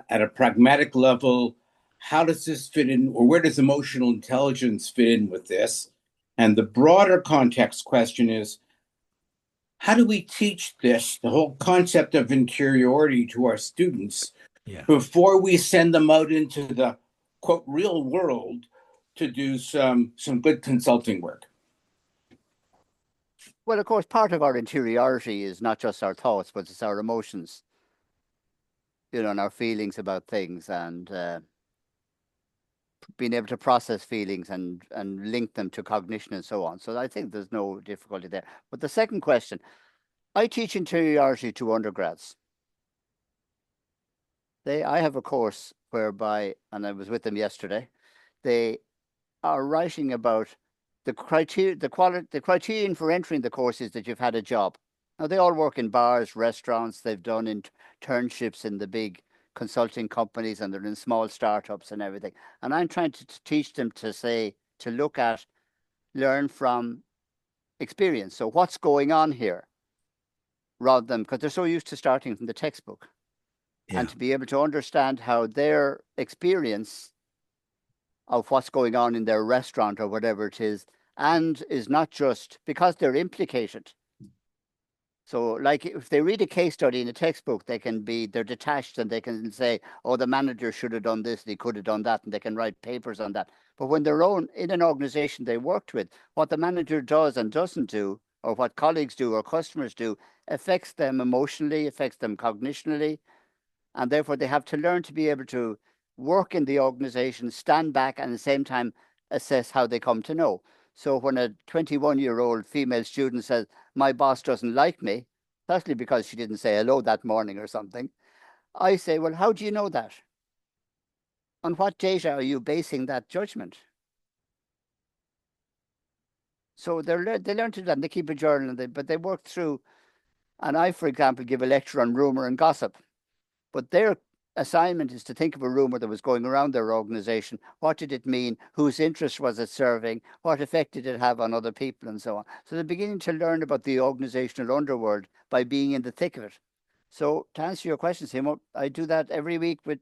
at a pragmatic level, how does this fit in, or where does emotional intelligence fit in with this? And the broader context question is, how do we teach this, the whole concept of interiority, to our students before we send them out into the, quote, real world to do some good consulting work? Well, of course, part of our interiority is not just our thoughts, but it's our emotions, and our feelings about things, and being able to process feelings and link them to cognition and so on. So I think there's no difficulty there. But the second question, I teach interiority to undergrads. I have a course whereby, and I was with them yesterday, they are writing about the criterion for entering the course is that you've had a job. Now, they all work in bars, restaurants. They've done internships in the big consulting companies, and they're in small startups and everything. And I'm trying to teach them to look at, learn from experience. So what's going on here, rather than, because they're so used to starting from the textbook. Yeah. And to be able to understand how their experience of what's going on in their restaurant or whatever it is, and is not just because they're implicated. So like if they read a case study in a textbook, they're detached and they can say, oh, the manager should have done this, they could have done that, and they can write papers on that. But when they're in an organization they worked with, what the manager does and doesn't do, or what colleagues do or customers do, affects them emotionally, affects them cognitionally. And therefore they have to learn to be able to work in the organization, stand back, and at the same time assess how they come to know. So when a 21-year-old female student says, my boss doesn't like me, possibly because she didn't say hello that morning or something, I say, well, how do you know that? On what data are you basing that judgment? So they learn to do that, and they keep a journal, but they work through, and I, for example, give a lecture on rumor and gossip, but their assignment is to think of a rumor that was going around their organization. What did it mean? Whose interest was it serving? What effect did it have on other people, and so on? So they're beginning to learn about the organizational underworld by being in the thick of it. So to answer your question, Simo, I do that every week with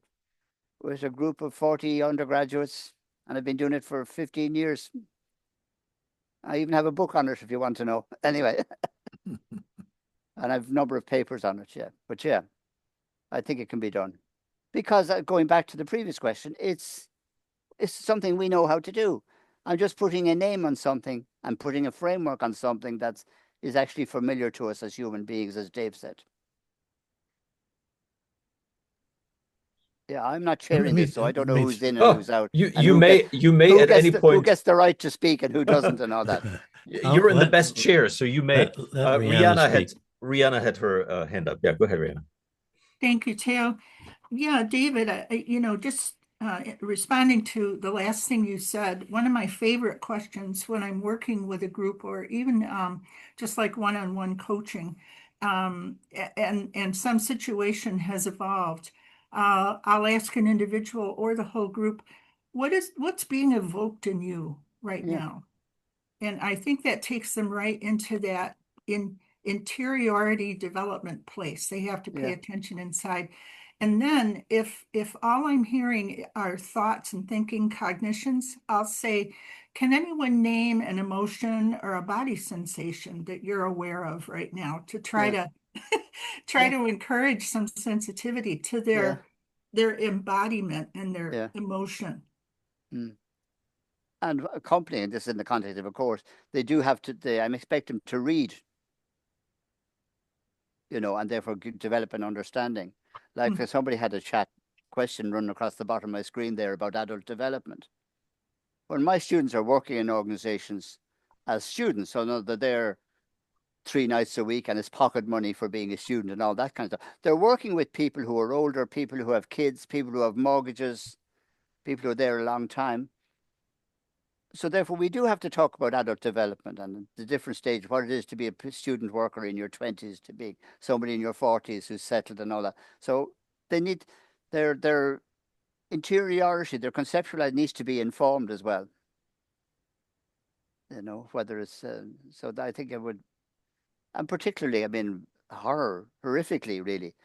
a group of 40 undergraduates, and I've been doing it for 15 years. I even have a book on it if you want to know. Anyway, and I've a number of papers on it, yeah. But yeah, I think it can be done. Because going back to the previous question, it's something we know how to do. I'm just putting a name on something and putting a framework on something that is actually familiar to us as human beings, as Dave said. Yeah, I'm not chairing this, so I don't know who's in and who's out. You may at any point, who gets the right to speak and who doesn't, and all that. You're in the best chair, so you may. Let Rihanna had her hand up. Yeah, go ahead, Rihanna. Thank you, Theo. Yeah, David, just responding to the last thing you said, one of my favorite questions when I'm working with a group, or even just like one-on-one coaching, and some situation has evolved, I'll ask an individual or the whole group, what's being evoked in you right now? And I think that takes them right into that interiority development place. They have to pay attention inside. And then if all I'm hearing are thoughts and thinking cognitions, I'll say, can anyone name an emotion or a body sensation that you're aware of right now, to try to to encourage some sensitivity to their embodiment and their emotion. And accompanying this in the context of a course, they do have to, I'm expecting them to read, and therefore develop an understanding. Like if somebody had a chat question running across the bottom of my screen there about adult development. When my students are working in organizations as students, so know that they're 3 nights a week and it's pocket money for being a student and all that kind of stuff. They're working with people who are older, people who have kids, people who have mortgages, people who are there a long time. So therefore, we do have to talk about adult development and the different stage, what it is to be a student worker in your 20s, to be somebody in your 40s who's settled and all that. So they need their interiority, their conceptual needs to be informed as well. Whether it's, so I think it would, and particularly, I mean, horrifically, really.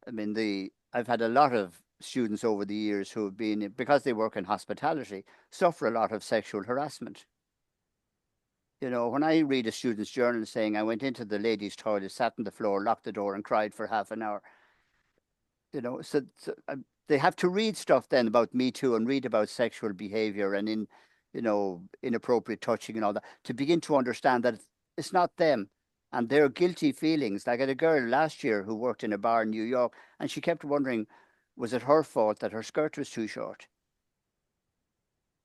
I mean, I've had a lot of students over the years who have been, because they work in hospitality, suffer a lot of sexual harassment. When I read a student's journal saying, I went into the ladies' toilet, sat on the floor, locked the door and cried for half an hour. So they have to read stuff then about Me Too and read about sexual behavior and inappropriate touching and all that, to begin to understand that it's not them and their guilty feelings. Like I had a girl last year who worked in a bar in New York, and she kept wondering, was it her fault that her skirt was too short?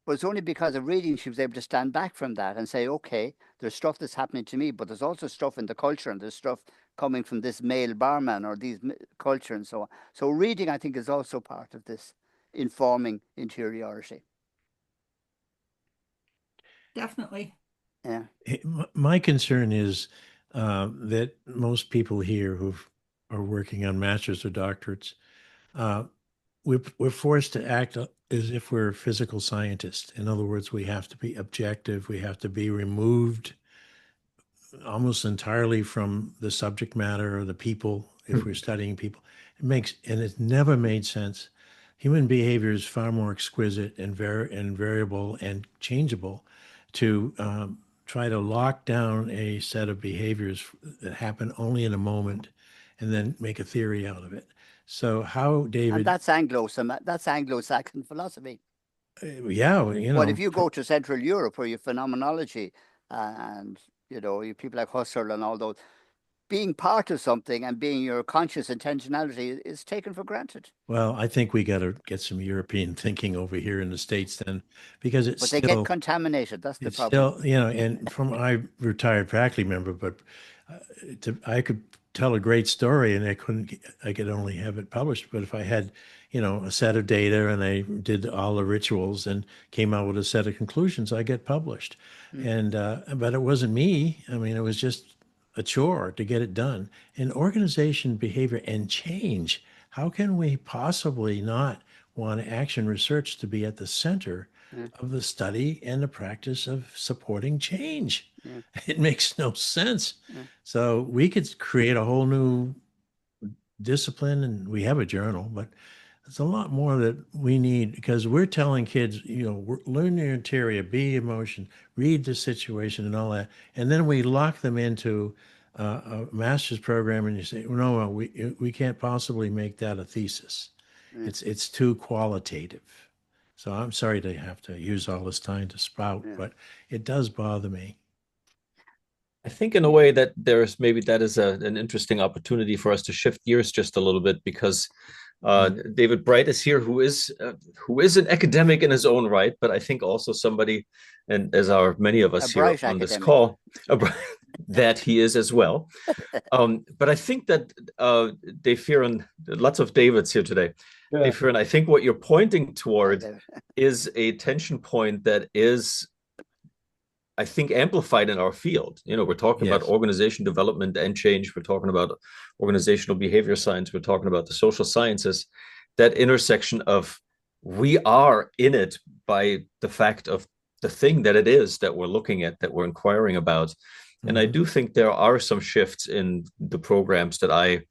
But it's only because of reading she was able to stand back from that and say, okay, there's stuff that's happening to me, but there's also stuff in the culture, and there's stuff coming from this male barman or these culture and so on. So reading, I think, is also part of this informing interiority. Definitely. Yeah. My concern is that most people here who are working on masters or doctorates, we're forced to act as if we're physical scientists. In other words, we have to be objective. We have to be removed almost entirely from the subject matter or the people if we're studying people. It's never made sense. Human behavior is far more exquisite and variable and changeable to try to lock down a set of behaviors that happen only in a moment and then make a theory out of it. So how, David? And that's Anglo-Saxon philosophy. Yeah, But if you go to Central Europe where you phenomenology and, you people like Husserl and all those, being part of something and being your conscious intentionality is taken for granted. Well, I think we got to get some European thinking over here in the States then, because but they get contaminated. That's the problem. Still, and I retired faculty member, but I could tell a great story and I could only have it published. But if I had, a set of data and I did all the rituals and came out with a set of conclusions, I get published. But it wasn't me. I mean, it was just a chore to get it done. And organization, behavior, and change. How can we possibly not want action research to be at the center of the study and the practice of supporting change? It makes no sense. So we could create a whole new discipline, and we have a journal, but there's a lot more that we need, because we're telling kids, learn your interior, be emotion, read the situation and all that. And then we lock them into a master's program and you say, no, we can't possibly make that a thesis. It's too qualitative. So I'm sorry to have to use all this time to spout, but it does bother me. I think in a way that that is an interesting opportunity for us to shift gears just a little bit, because David Bright is here, who is an academic in his own right, but I think also somebody, and as are many of us here on this call, that he is as well. But I think that Dave Fearon, lots of Davids here today. Yeah. Dave Fearon, I think what you're pointing toward is a tension point that is, I think, amplified in our field. We're talking about organization development and change. We're talking about organizational behavior science. We're talking about the social sciences. That intersection of we are in it by the fact of the thing that it is that we're looking at, that we're inquiring about. Mm-hmm. And I do think there are some shifts in the programs that I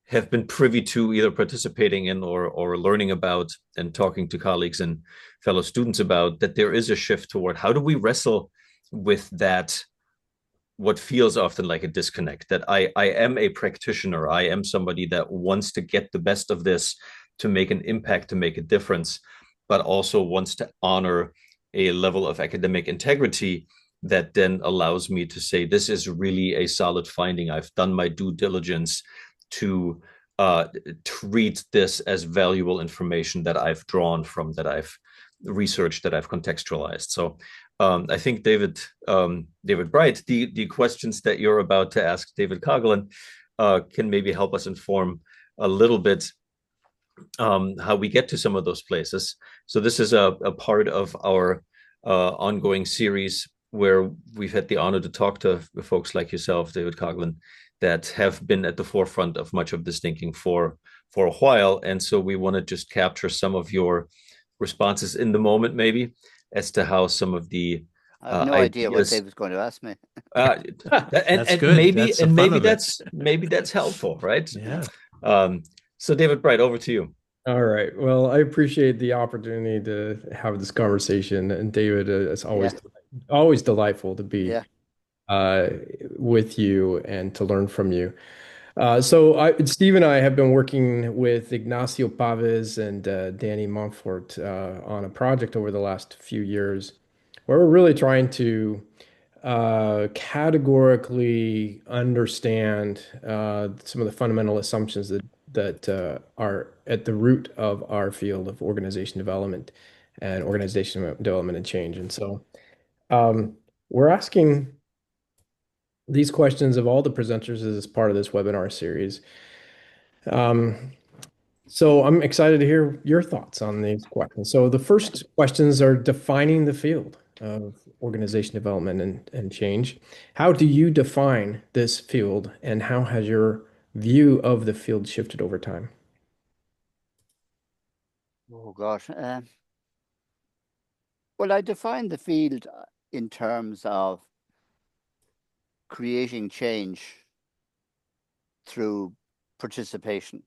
have been privy to, either participating in or learning about and talking to colleagues and fellow students about, that there is a shift toward how do we wrestle with that, what feels often like a disconnect, that I am a practitioner, I am somebody that wants to get the best of this to make an impact, to make a difference, but also wants to honor a level of academic integrity that then allows me to say, this is really a solid finding. I've done my due diligence to treat this as valuable information that I've drawn from, that I've researched, that I've contextualized. So I think David Bright, the questions that you're about to ask David Coghlan can maybe help us inform a little bit how we get to some of those places. So this is a part of our ongoing series where we've had the honor to talk to folks like yourself, David Coghlan, that have been at the forefront of much of this thinking for a while. And so we want to just capture some of your responses in the moment, maybe, as to how some of the I have no idea what David's going to ask me. Maybe that's helpful, right? Yeah. So David Bright, over to you. All right. Well, I appreciate the opportunity to have this conversation. And David, it's always delightful to be with you and to learn from you. Steve and I have been working with Ignacio Pavez and Danny Montfort on a project over the last few years where we're really trying to categorically understand some of the fundamental assumptions that are at the root of our field of organization development and change. And so we're asking these questions of all the presenters as part of this webinar series. So I'm excited to hear your thoughts on these questions. So the first questions are defining the field. of organization development and change. How do you define this field, and how has your view of the field shifted over time? Oh gosh. Well, I define the field in terms of creating change through participation.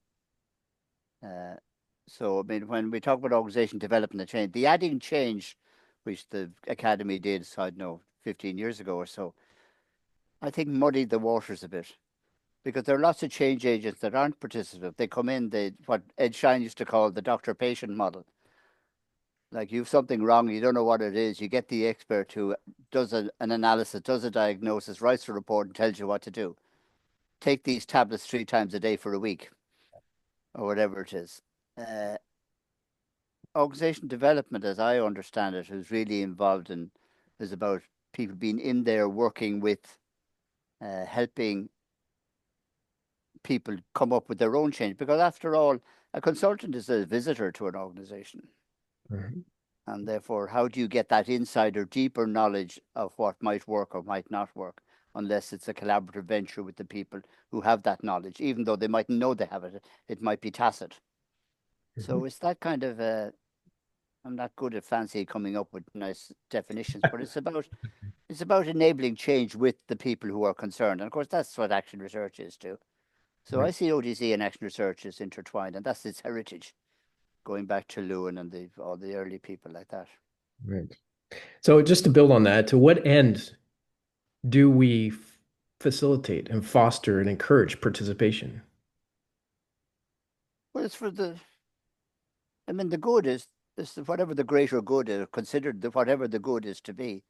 So, I mean, when we talk about organization development and change, the adding change, which the Academy did, I don't know, 15 years ago or so, I think muddied the waters a bit, because there are lots of change agents that aren't participative. They come in, what Ed Schein used to call the doctor-patient model. Like, you have something wrong, you don't know what it is, you get the expert who does an analysis, does a diagnosis, writes a report and tells you what to do. Take these tablets 3 times a day for a week, or whatever it is. Organization development, as I understand it, is really involved in, is about people being in there working with, helping people come up with their own change. Because after all, a consultant is a visitor to an organization. Mhm. And therefore, how do you get that insider, deeper knowledge of what might work or might not work, unless it's a collaborative venture with the people who have that knowledge, even though they mightn't know they have it, it might be tacit. So it's that kind of I'm not good at fancy coming up with nice definitions, but it's about enabling change with the people who are concerned. And of course, that's what action research is too. So I see ODC and action research as intertwined, and that's its heritage, going back to Lewin and all the early people like that. Right. So just to build on that, to what end do we facilitate and foster and encourage participation? Well, it's for the good is whatever the greater good is, considered whatever the good is to be.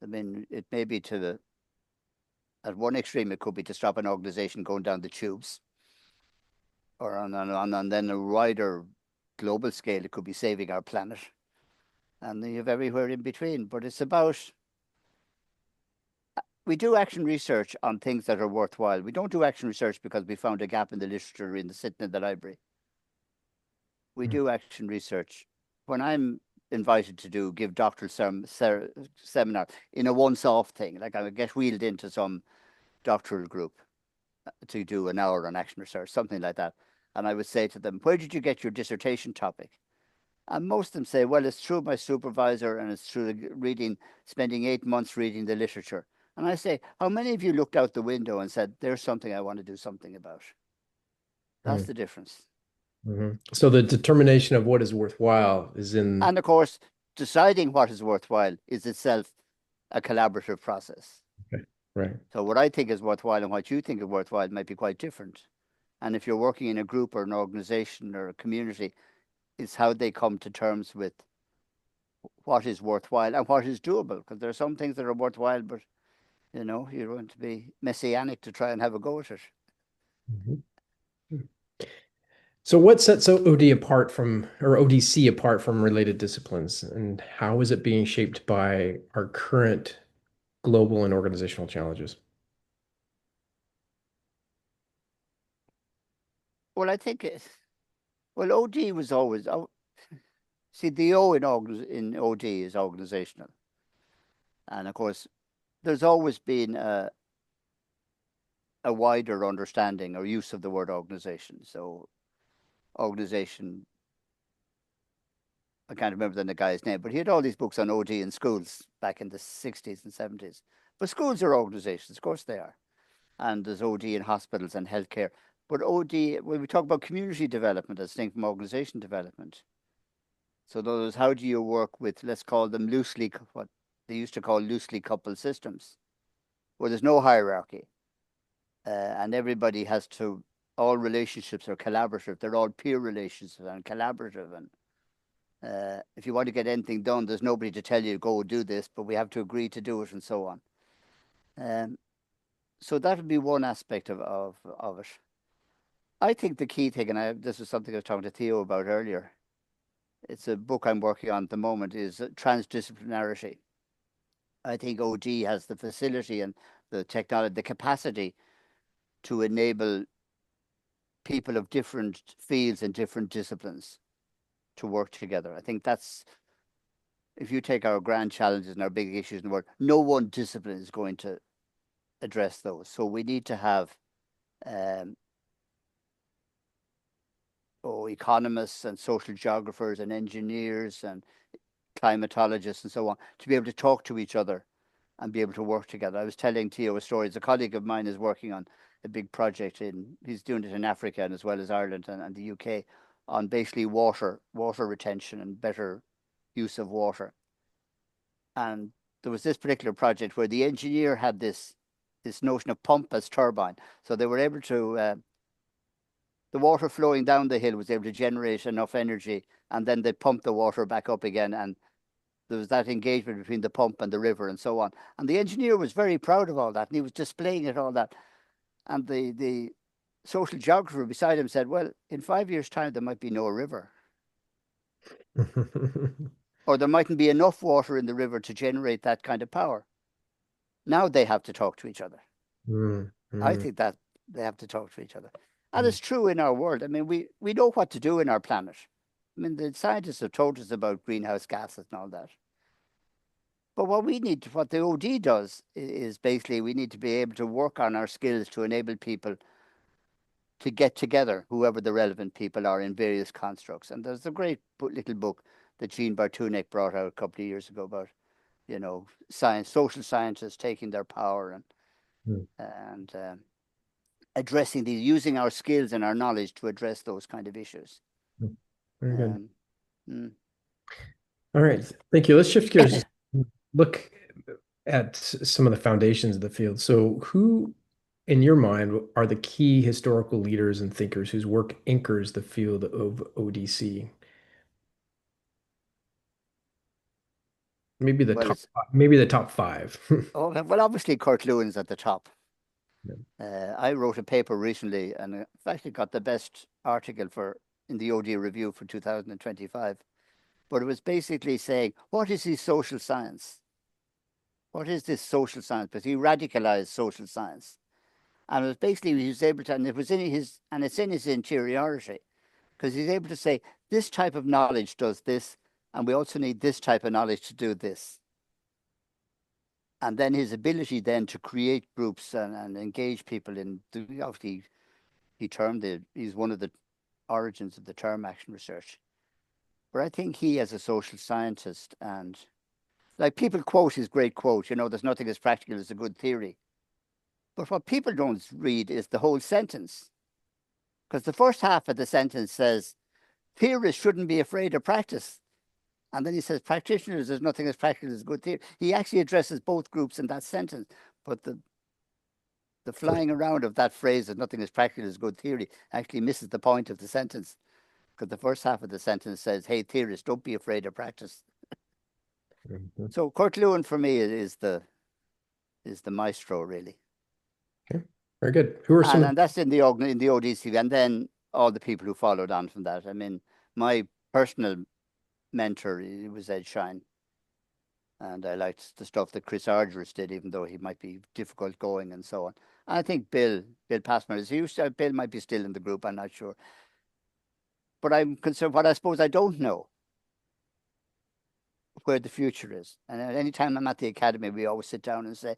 I mean, it may be at one extreme, it could be to stop an organization going down the tubes, or on then a wider global scale, it could be saving our planet. And you have everywhere in between. But it's about, we do action research on things that are worthwhile. We don't do action research because we found a gap in the literature sitting in the library. We do action research. When I'm invited to give doctoral seminar in a once-off thing, like I would get wheeled into some doctoral group to do an hour on action research, something like that. And I would say to them, where did you get your dissertation topic? And most of them say, well, it's through my supervisor and it's through spending 8 months reading the literature. And I say, how many of you looked out the window and said, there's something I want to do something about? That's the difference. So the determination of what is worthwhile is in... And of course, deciding what is worthwhile is itself a collaborative process. Okay. Right. So what I think is worthwhile and what you think is worthwhile might be quite different. And if you're working in a group or an organization or a community, it's how they come to terms with what is worthwhile and what is doable. Because there are some things that are worthwhile, but you're going to be messianic to try and have a go at it. So what sets OD apart from, or ODC apart from related disciplines, and how is it being shaped by our current global and organizational challenges? Well, I think OD was always, see, the O in OD is organizational. And of course, there's always been a wider understanding or use of the word organization. So organization, I can't remember the guy's name, but he had all these books on OD in schools back in the 60s and 70s. But schools are organizations, of course they are. And there's OD in hospitals and healthcare. But OD, when we talk about community development, as distinct from organization development. So those, how do you work with, let's call them what they used to call loosely coupled systems, where there's no hierarchy. And everybody all relationships are collaborative. They're all peer relationships and collaborative. And if you want to get anything done, there's nobody to tell you, go do this, but we have to agree to do it and so on. So that would be one aspect of it. I think the key thing, and this is something I was talking to Theo about earlier, it's a book I'm working on at the moment, is transdisciplinarity. I think OD has the facility and the technology, the capacity to enable people of different fields and different disciplines to work together. I think that's if you take our grand challenges and our big issues in the world, no one discipline is going to address those. So we need to have economists and social geographers and engineers and climatologists and so on to be able to talk to each other and be able to work together. I was telling Theo a story. A colleague of mine is working on a big project he's doing it in Africa and as well as Ireland and the UK on basically water retention and better use of water. And there was this particular project where the engineer had this notion of pump as turbine. So they were able to, the water flowing down the hill was able to generate enough energy, and then they pumped the water back up again. And there was that engagement between the pump and the river and so on. And the engineer was very proud of all that, and he was displaying it, all that. And the social geographer beside him said, well, in 5 years' time, there might be no river. Or there mightn't be enough water in the river to generate that kind of power. Now they have to talk to each other. I think that they have to talk to each other. And it's true in our world. I mean, we know what to do in our planet. I mean, the scientists have told us about greenhouse gases and all that. But what the OD does is basically we need to be able to work on our skills to enable people to get together, whoever the relevant people are in various constructs. And there's a great little book that Jean Bartunek brought out a couple of years ago about, social scientists taking their power and addressing these, using our skills and our knowledge to address those kind of issues. Very good. All right. Thank you. Let's shift gears. Look at some of the foundations of the field. So who, in your mind, are the key historical leaders and thinkers whose work anchors the field of ODC? Maybe the top five. Well, obviously Kurt Lewin's at the top. Yeah. I wrote a paper recently, and I've actually got the best article in the OD Review for 2025. But it was basically saying, what is his social science? What is this social science? Because he radicalized social science. And it was basically, he was able to, and it's in his interiority, because he's able to say, this type of knowledge does this, and we also need this type of knowledge to do this. And then his ability then to create groups and engage people in, obviously, he's one of the origins of the term action research. But I think he, as a social scientist, and like people quote his great quote, there's nothing as practical as a good theory. But what people don't read is the whole sentence. Because the first half of the sentence says, theorists shouldn't be afraid of practice. And then he says, practitioners, there's nothing as practical as a good theory. He actually addresses both groups in that sentence. But the flying around of that phrase, there's nothing as practical as good theory, actually misses the point of the sentence. Because the first half of the sentence says, hey, theorists, don't be afraid of practice. So Kurt Lewin, for me, is the maestro, really. Okay, very good. Who are some? And that's in the ODC, and then all the people who followed on from that. I mean, my personal mentor, he was Ed Shine. And I liked the stuff that Chris Argyris did, even though he might be difficult going and so on. I think Bill Passmore, Bill might be still in the group, I'm not sure. But I'm concerned, what I suppose I don't know, where the future is. And at any time I'm at the academy, we always sit down and say,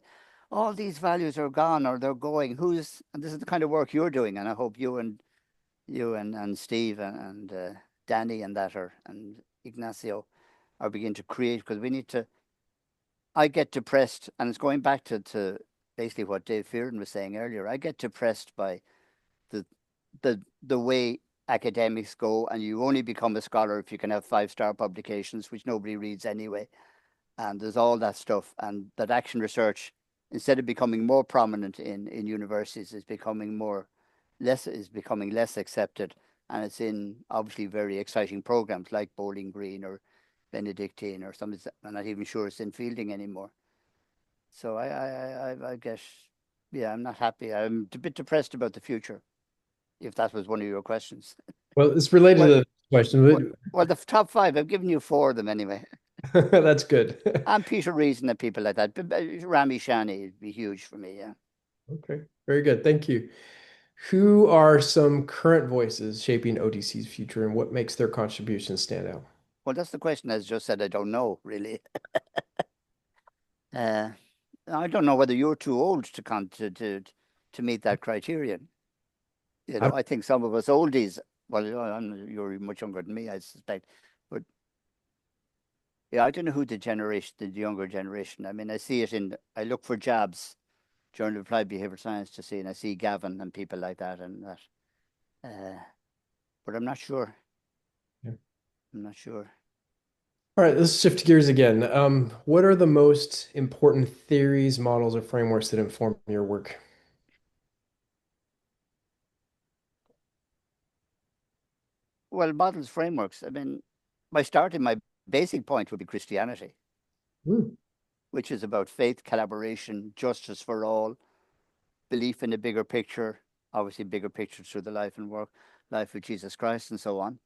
all these values are gone or they're going. And this is the kind of work you're doing. And I hope you and Steve and Danny and Ignacio are beginning to create, because we need to. I get depressed, and it's going back to basically what Dave Fearon was saying earlier. I get depressed by the way academics go, and you only become a scholar if you can have 5-star publications, which nobody reads anyway. And there's all that stuff, and that action research, instead of becoming more prominent in universities, is becoming less accepted, and it's in obviously very exciting programs like Bowling Green or Benedictine or something. I'm not even sure it's in Fielding anymore. So I guess, yeah, I'm not happy. I'm a bit depressed about the future, if that was one of your questions. Well, it's related to the question. Well, the top 5, I've given you 4 of them anyway. That's good. And Peter Reason and people like that. Rami Shani would be huge for me, yeah. Okay, very good. Thank you. Who are some current voices shaping ODC's future, and what makes their contributions stand out? Well, that's the question. As just said, I don't know really. I don't know whether you're too old to meet that criterion. You know, I think some of us oldies. Well, you're much younger than me, I suspect, but yeah, I don't know who the younger generation. I mean, I see it I look for jobs, Journal of Applied Behavioral Science to see, and I see Gavin and people like that and that. But I'm not sure. Yeah. I'm not sure. All right, let's shift gears again. What are the most important theories, models, or frameworks that inform your work? Well, models, frameworks. I mean, my basic point would be Christianity, which is about faith, collaboration, justice for all, belief in a bigger picture, obviously bigger picture through the life and work, life of Jesus Christ and so on.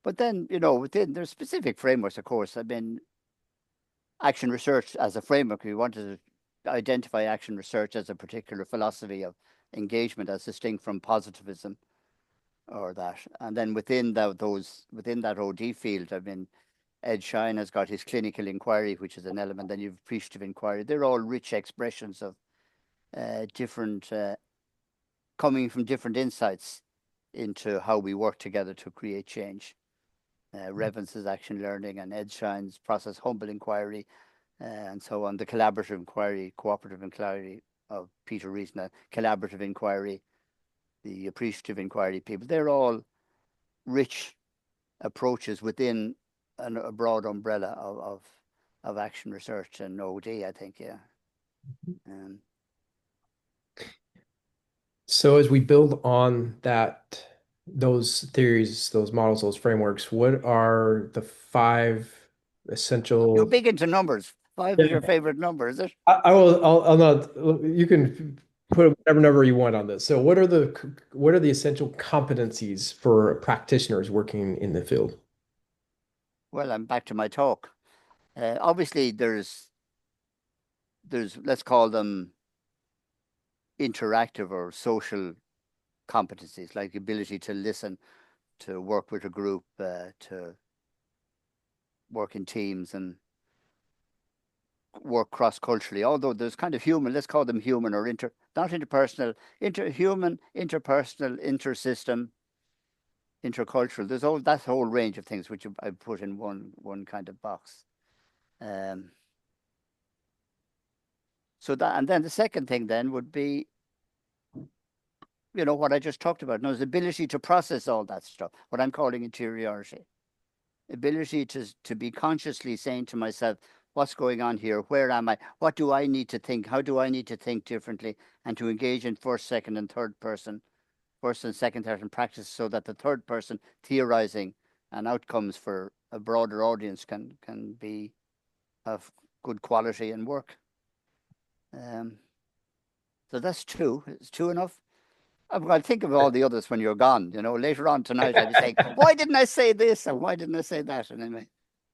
But then, you know, there's specific frameworks, of course. I mean, action research as a framework, we wanted to identify action research as a particular philosophy of engagement as distinct from positivism or that. And then within that OD field, I mean, Ed Shine has got his clinical inquiry, which is an element. Then you've appreciative inquiry. They're all rich expressions of different, coming from different insights into how we work together to create change. Revance's action learning and Ed Shine's process humble inquiry and so on. The collaborative inquiry, cooperative inquiry of Peter Reesner, collaborative inquiry, the appreciative inquiry people. They're all rich approaches within a broad umbrella of action research and OD, I think, yeah. So as we build on those theories, those models, those frameworks, what are the 5 essential? You're big into numbers. 5 is your favorite number, is it? I'll not. You can put whatever number you want on this. So what are the essential competencies for practitioners working in the field? Well, I'm back to my talk. Obviously, there's let's call them interactive or social competencies, like the ability to listen, to work with a group, to work in teams and work cross-culturally, although there's kind of human, let's call them human or not interpersonal, interhuman, interpersonal, intersystem, intercultural. There's that whole range of things which I put in one kind of box. So that, and then the second thing then would be, you know, what I just talked about, the ability to process all that stuff, what I'm calling interiority. Ability to be consciously saying to myself, what's going on here? Where am I? What do I need to think? How do I need to think differently? And to engage in first, second, and third person practice so that the third person theorizing and outcomes for a broader audience can be of good quality and work. So that's 2. Is 2 enough? I'll think of all the others when you're gone. You know, later on tonight, I'll be saying, why didn't I say this? And why didn't I say that? And anyway.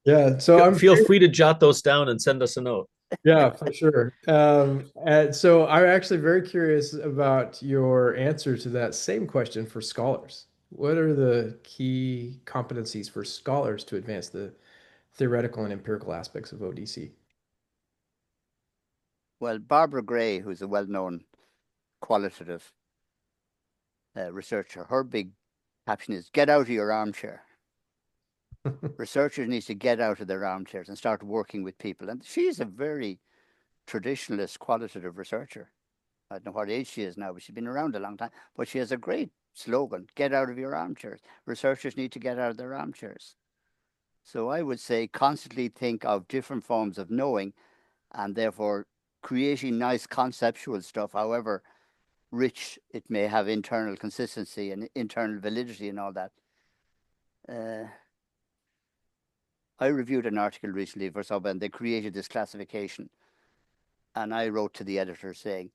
Yeah, so feel free to jot those down and send us a note. Yeah, for sure. And so I'm actually very curious about your answer to that same question for scholars. What are the key competencies for scholars to advance the theoretical and empirical aspects of ODC? Well, Barbara Gray, who's a well-known qualitative researcher, her big caption is, get out of your armchair. Researchers need to get out of their armchairs and start working with people. And she's a very traditionalist qualitative researcher. I don't know what age she is now, but she's been around a long time. But she has a great slogan, get out of your armchairs. Researchers need to get out of their armchairs. So I would say constantly think of different forms of knowing and therefore creating nice conceptual stuff, however rich it may have internal consistency and internal validity and all that. I reviewed an article recently for Subba, and they created this classification. And I wrote to the editor saying,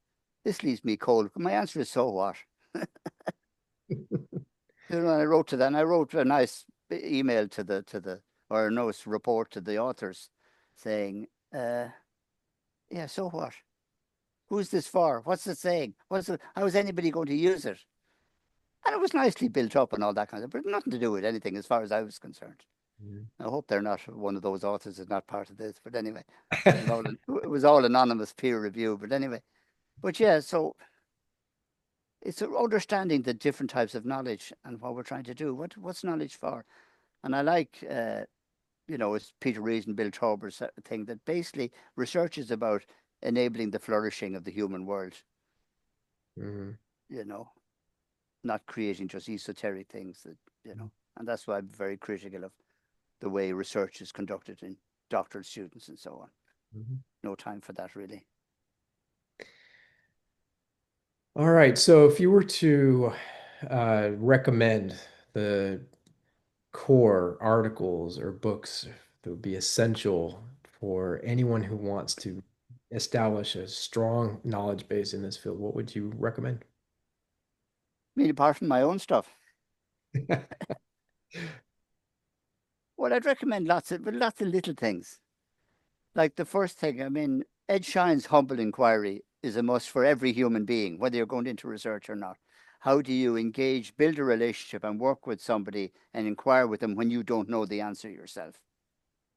this leaves me cold. My answer is, so what? I wrote to them. I wrote a nice email or a nice report to the authors saying, yeah, so what? Who's this for? What's it saying? How is anybody going to use it? And it was nicely built up and all that kind of, but nothing to do with anything as far as I was concerned. I hope they're not one of those authors is not part of this, but anyway, it was all anonymous peer review. But anyway, but yeah, so it's understanding the different types of knowledge and what we're trying to do. What's knowledge for? And I like, you know, it's Peter Rees and Bill Tauber's thing that basically research is about enabling the flourishing of the human world. You know, not creating just esoteric things that, you know, and that's why I'm very critical of the way research is conducted in doctoral students and so on. No time for that, really. All right. So if you were to recommend the core articles or books that would be essential for anyone who wants to establish a strong knowledge base in this field, what would you recommend? I mean, apart from my own stuff. Well, I'd recommend lots of little things. Like the first thing, I mean, Ed Shine's Humble Inquiry is a must for every human being, whether you're going into research or not. How do you engage, build a relationship and work with somebody and inquire with them when you don't know the answer yourself?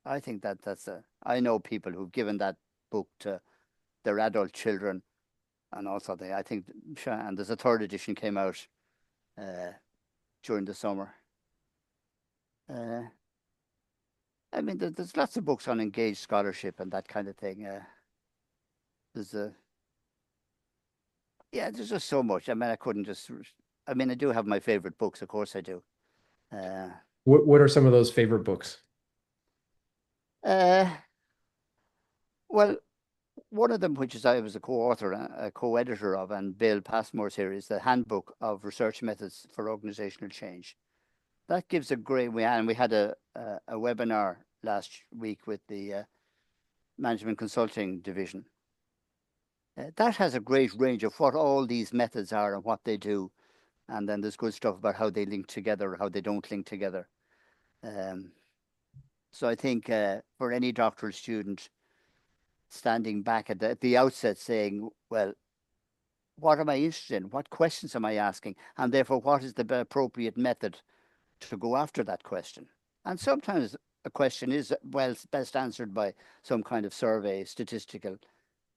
I think I know people who've given that book to their adult children, and also I think, and there's a third edition came out during the summer. I mean, there's lots of books on engaged scholarship and that kind of thing. There's just so much. I mean, I do have my favorite books, of course I do. What are some of those favorite books? Well, one of them, which is I was a co-author, a co-editor of, and Bill Passmore series, the Handbook of Research Methods for Organizational Change. That gives a great way, and we had a webinar last week with the Management Consulting Division. That has a great range of what all these methods are and what they do. And then there's good stuff about how they link together or how they don't link together. So I think for any doctoral student, standing back at the outset saying, well, what am I interested in? What questions am I asking? And therefore, what is the appropriate method to go after that question? And sometimes a question is best answered by some kind of survey, statistical,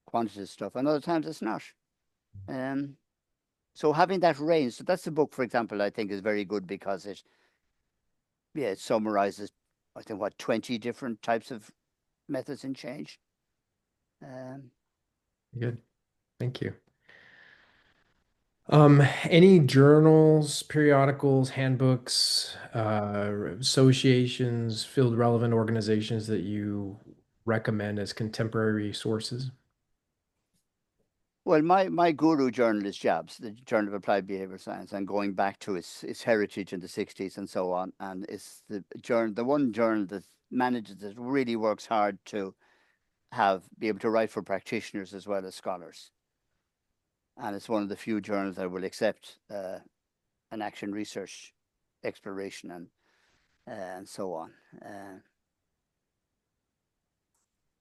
quantitative stuff, and other times it's not. So having that range, so that's the book, for example, I think is very good because it summarizes, I think, 20 different types of methods in change. Good. Thank you. Any journals, periodicals, handbooks, associations, field relevant organizations that you recommend as contemporary sources? Well, my guru journal is JABS, the Journal of Applied Behavioral Science, and going back to its heritage in the 60s and so on. And it's the one journal that really works hard to be able to write for practitioners as well as scholars. And it's one of the few journals that will accept an action research exploration and so on.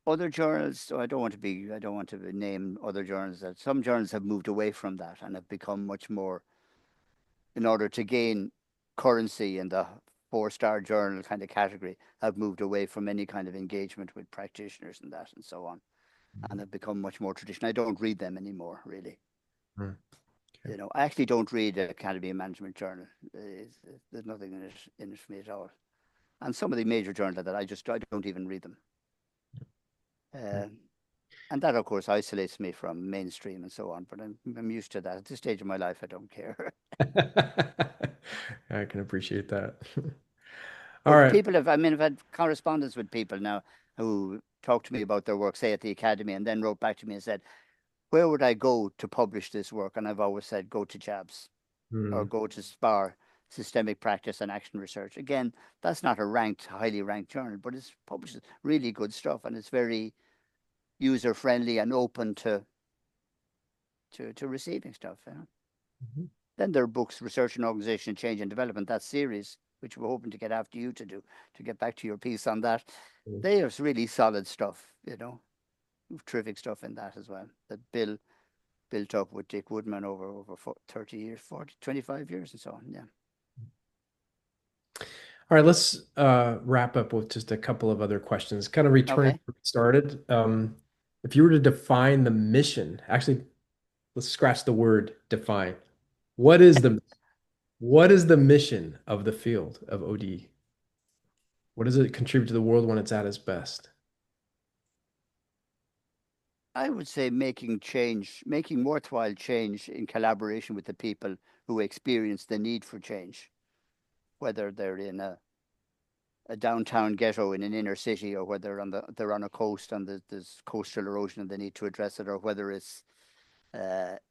Other journals, so I don't want to name other journals. That some journals have moved away from that and have become much more, in order to gain currency in the 4-star journal kind of category, have moved away from any kind of engagement with practitioners and that and so on, and have become much more traditional. I don't read them anymore, really. Okay. You know, I actually don't read the Academy of Management Journal. There's nothing in it for me at all. And some of the major journals that I don't even read them. And that, of course, isolates me from mainstream and so on. But I'm used to that. At this stage of my life, I don't care. I can appreciate that. But All right. I've had correspondence with people now who talked to me about their work, say at the Academy, and then wrote back to me and said, where would I go to publish this work? And I've always said, go to JABS or go to SPAR, Systemic Practice and Action Research. Again, that's not a highly ranked journal, but it publishes really good stuff, and it's very user-friendly and open to receiving stuff. You know? Then there are books, Research and Organization Change and Development, that series, which we're hoping to get after you to get back to your piece on that. They have really solid stuff, you know. Terrific stuff in that as well. That Bill built up with Dick Woodman over 30 years, 40, 25 years and so on. Yeah. All right, let's wrap up with just a couple of other questions. Kind of returning to where we started. If you were to define the mission, actually, let's scratch the word define. What is the mission of the field of OD? What does it contribute to the world when it's at its best? I would say making worthwhile change in collaboration with the people who experience the need for change, whether they're in a downtown ghetto in an inner city, or whether they're on a coast and there's coastal erosion and they need to address it, or whether it's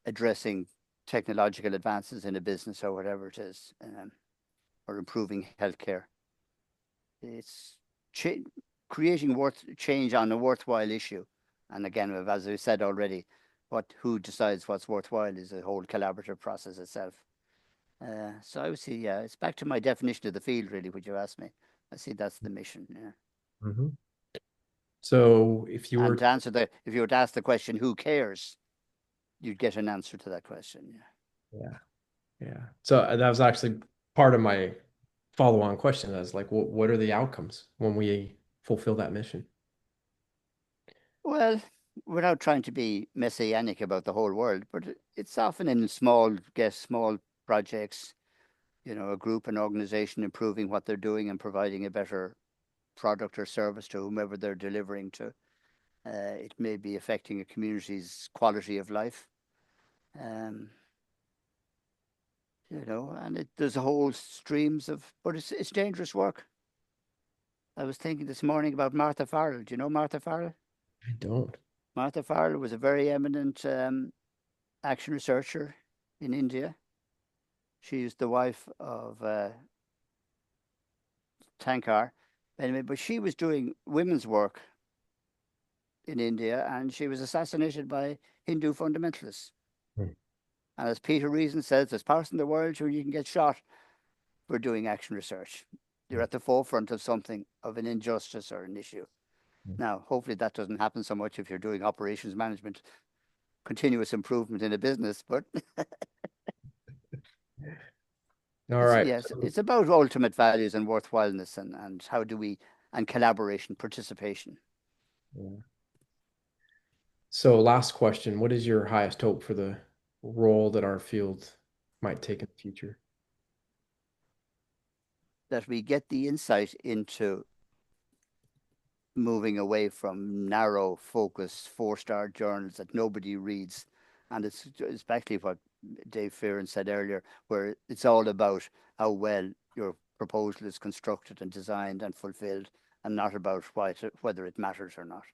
addressing technological advances in a business or whatever it is, or improving healthcare. It's creating change on a worthwhile issue. And again, as we said already, who decides what's worthwhile is a whole collaborative process itself. So I would say, yeah, it's back to my definition of the field, really, what you asked me. I see that's the mission. Yeah. Mm-hmm. So if you were to answer if you were to ask the question, who cares, you'd get an answer to that question. Yeah. So that was actually part of my follow-on question. I was like, what are the outcomes when we fulfill that mission? Well, without trying to be messianic about the whole world, but it's often in small projects, a group, an organization improving what they're doing and providing a better product or service to whomever they're delivering to. It may be affecting a community's quality of life. And there's a whole streams but it's dangerous work. I was thinking this morning about Martha Farrell. Do you know Martha Farrell? I don't. Martha Farrell was a very eminent action researcher in India. She's the wife of Tankar. Anyway, but she was doing women's work in India, and she was assassinated by Hindu fundamentalists. And as Peter Reason says, there's parts in the world where you can get shot for doing action research. You're at the forefront of something, of an injustice or an issue. Now, hopefully that doesn't happen so much if you're doing operations management, continuous improvement in a business, but all right. Yes, it's about ultimate values and worthwhileness and collaboration, participation. Yeah. So last question, what is your highest hope for the role that our field might take in the future? That we get the insight into moving away from narrow focused 4-star journals that nobody reads. And it's exactly what Dave Fearon said earlier, where it's all about how well your proposal is constructed and designed and fulfilled, and not about whether it matters or not.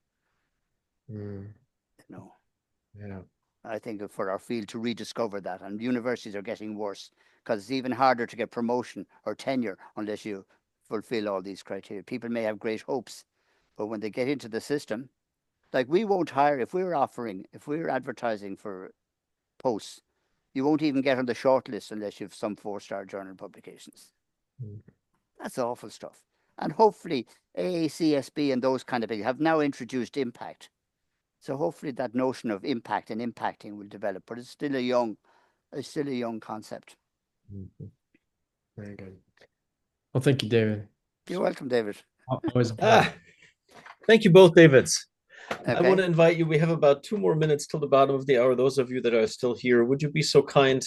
Yeah. I think for our field to rediscover that, and universities are getting worse because it's even harder to get promotion or tenure unless you fulfill all these criteria. People may have great hopes, but when they get into the system, like we won't hire, if we were advertising for posts, you won't even get on the short list unless you have some 4-star journal publications. That's awful stuff. And hopefully AACSB and those kind of things have now introduced impact. So hopefully that notion of impact and impacting will develop, but it's still a young concept. Very good. Well, thank you, David. You're welcome, David. Thank you both, Davids. Okay. I want to invite you. We have about 2 more minutes till the bottom of the hour. Those of you that are still here, would you be so kind?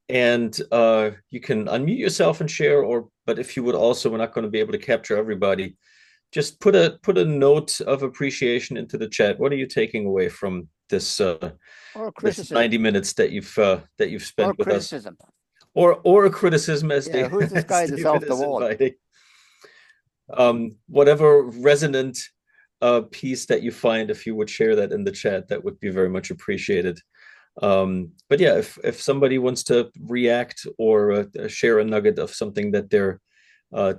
And you can unmute yourself and share, but if you would also, we're not going to be able to capture everybody. Just put a note of appreciation into the chat. What are you taking away from this this 90 minutes that you've spent with us? Or a criticism, as David, who's this guy that's off the wall? Whatever resonant piece that you find, if you would share that in the chat, that would be very much appreciated. But yeah, if somebody wants to react or share a nugget of something that they're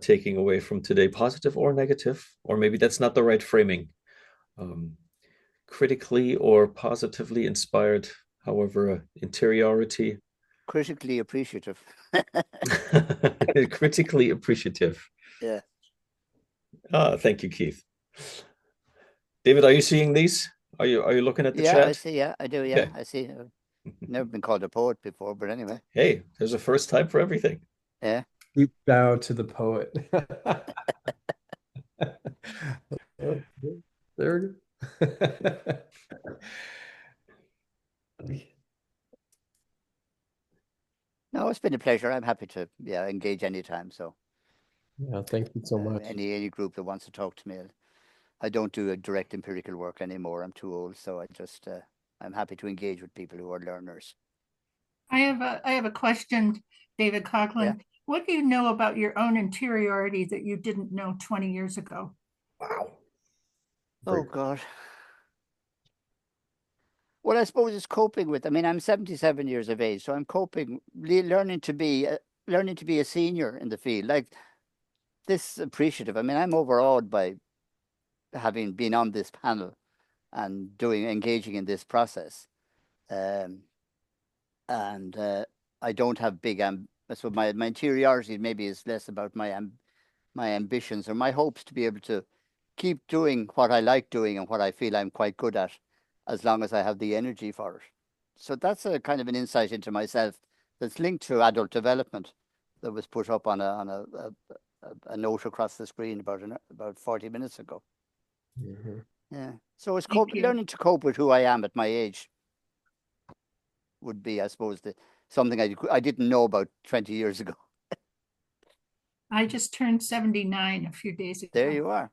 taking away from today, positive or negative, or maybe that's not the right framing, critically or positively inspired, however, interiority. Critically appreciative. Critically appreciative. Yeah. Thank you, Keith. David, are you seeing these? Are you looking at the chat? Yeah, I see. Yeah, I do. Yeah, okay. I see. Never been called a poet before, but anyway. Hey, there's a first time for everything. Yeah. Deep bow to the poet. There. No, it's been a pleasure. I'm happy to engage anytime. So Yeah, thank you so much. any group that wants to talk to me. I don't do a direct empirical work anymore. I'm too old, so I just I'm happy to engage with people who are learners. I have a question, David Coghlan. Yeah. What do you know about your own interiority that you didn't know 20 years ago? Wow. Oh God. Well, I suppose it's coping with. I mean, I'm 77 years of age, so I'm coping, learning to be a senior in the field. Like this appreciative. I mean, I'm overawed by having been on this panel and engaging in this process. And I don't have big so my interiority maybe is less about my ambitions or my hopes to be able to keep doing what I like doing and what I feel I'm quite good at, as long as I have the energy for it. So that's a kind of an insight into myself that's linked to adult development that was put up on a note across the screen about 40 minutes ago. Mm-hmm. Yeah. So it's learning to cope with who I am at my age would be, I suppose, something I didn't know about 20 years ago. I just turned 79 a few days ago. There you are.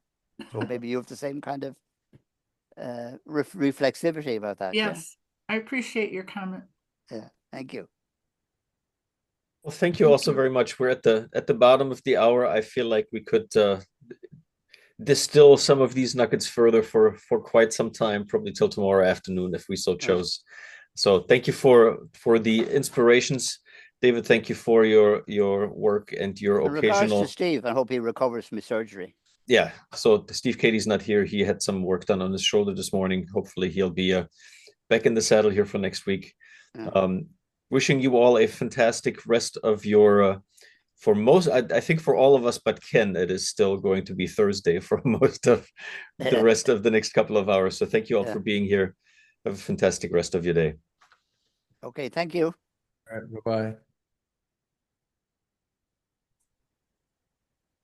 So maybe you have the same kind of reflexivity about that. Yes, yeah? I appreciate your comment. Yeah, thank you. Well, thank you also very much. We're at the bottom of the hour. I feel like we could distill some of these nuggets further for quite some time, probably till tomorrow afternoon if we so chose. So thank you for the inspirations. David, thank you for your work and your occasional. In regards to Steve, I hope he recovers from his surgery. Yeah, so Steve Katie's not here. He had some work done on his shoulder this morning. Hopefully he'll be back in the saddle here for next week. Yeah. Wishing you all a fantastic rest of your for most, I think for all of us but Ken, it is still going to be Thursday for most of the rest of the next couple of hours. So thank you all for being here. Have a fantastic rest of your day. Okay, thank you. All right, bye-bye.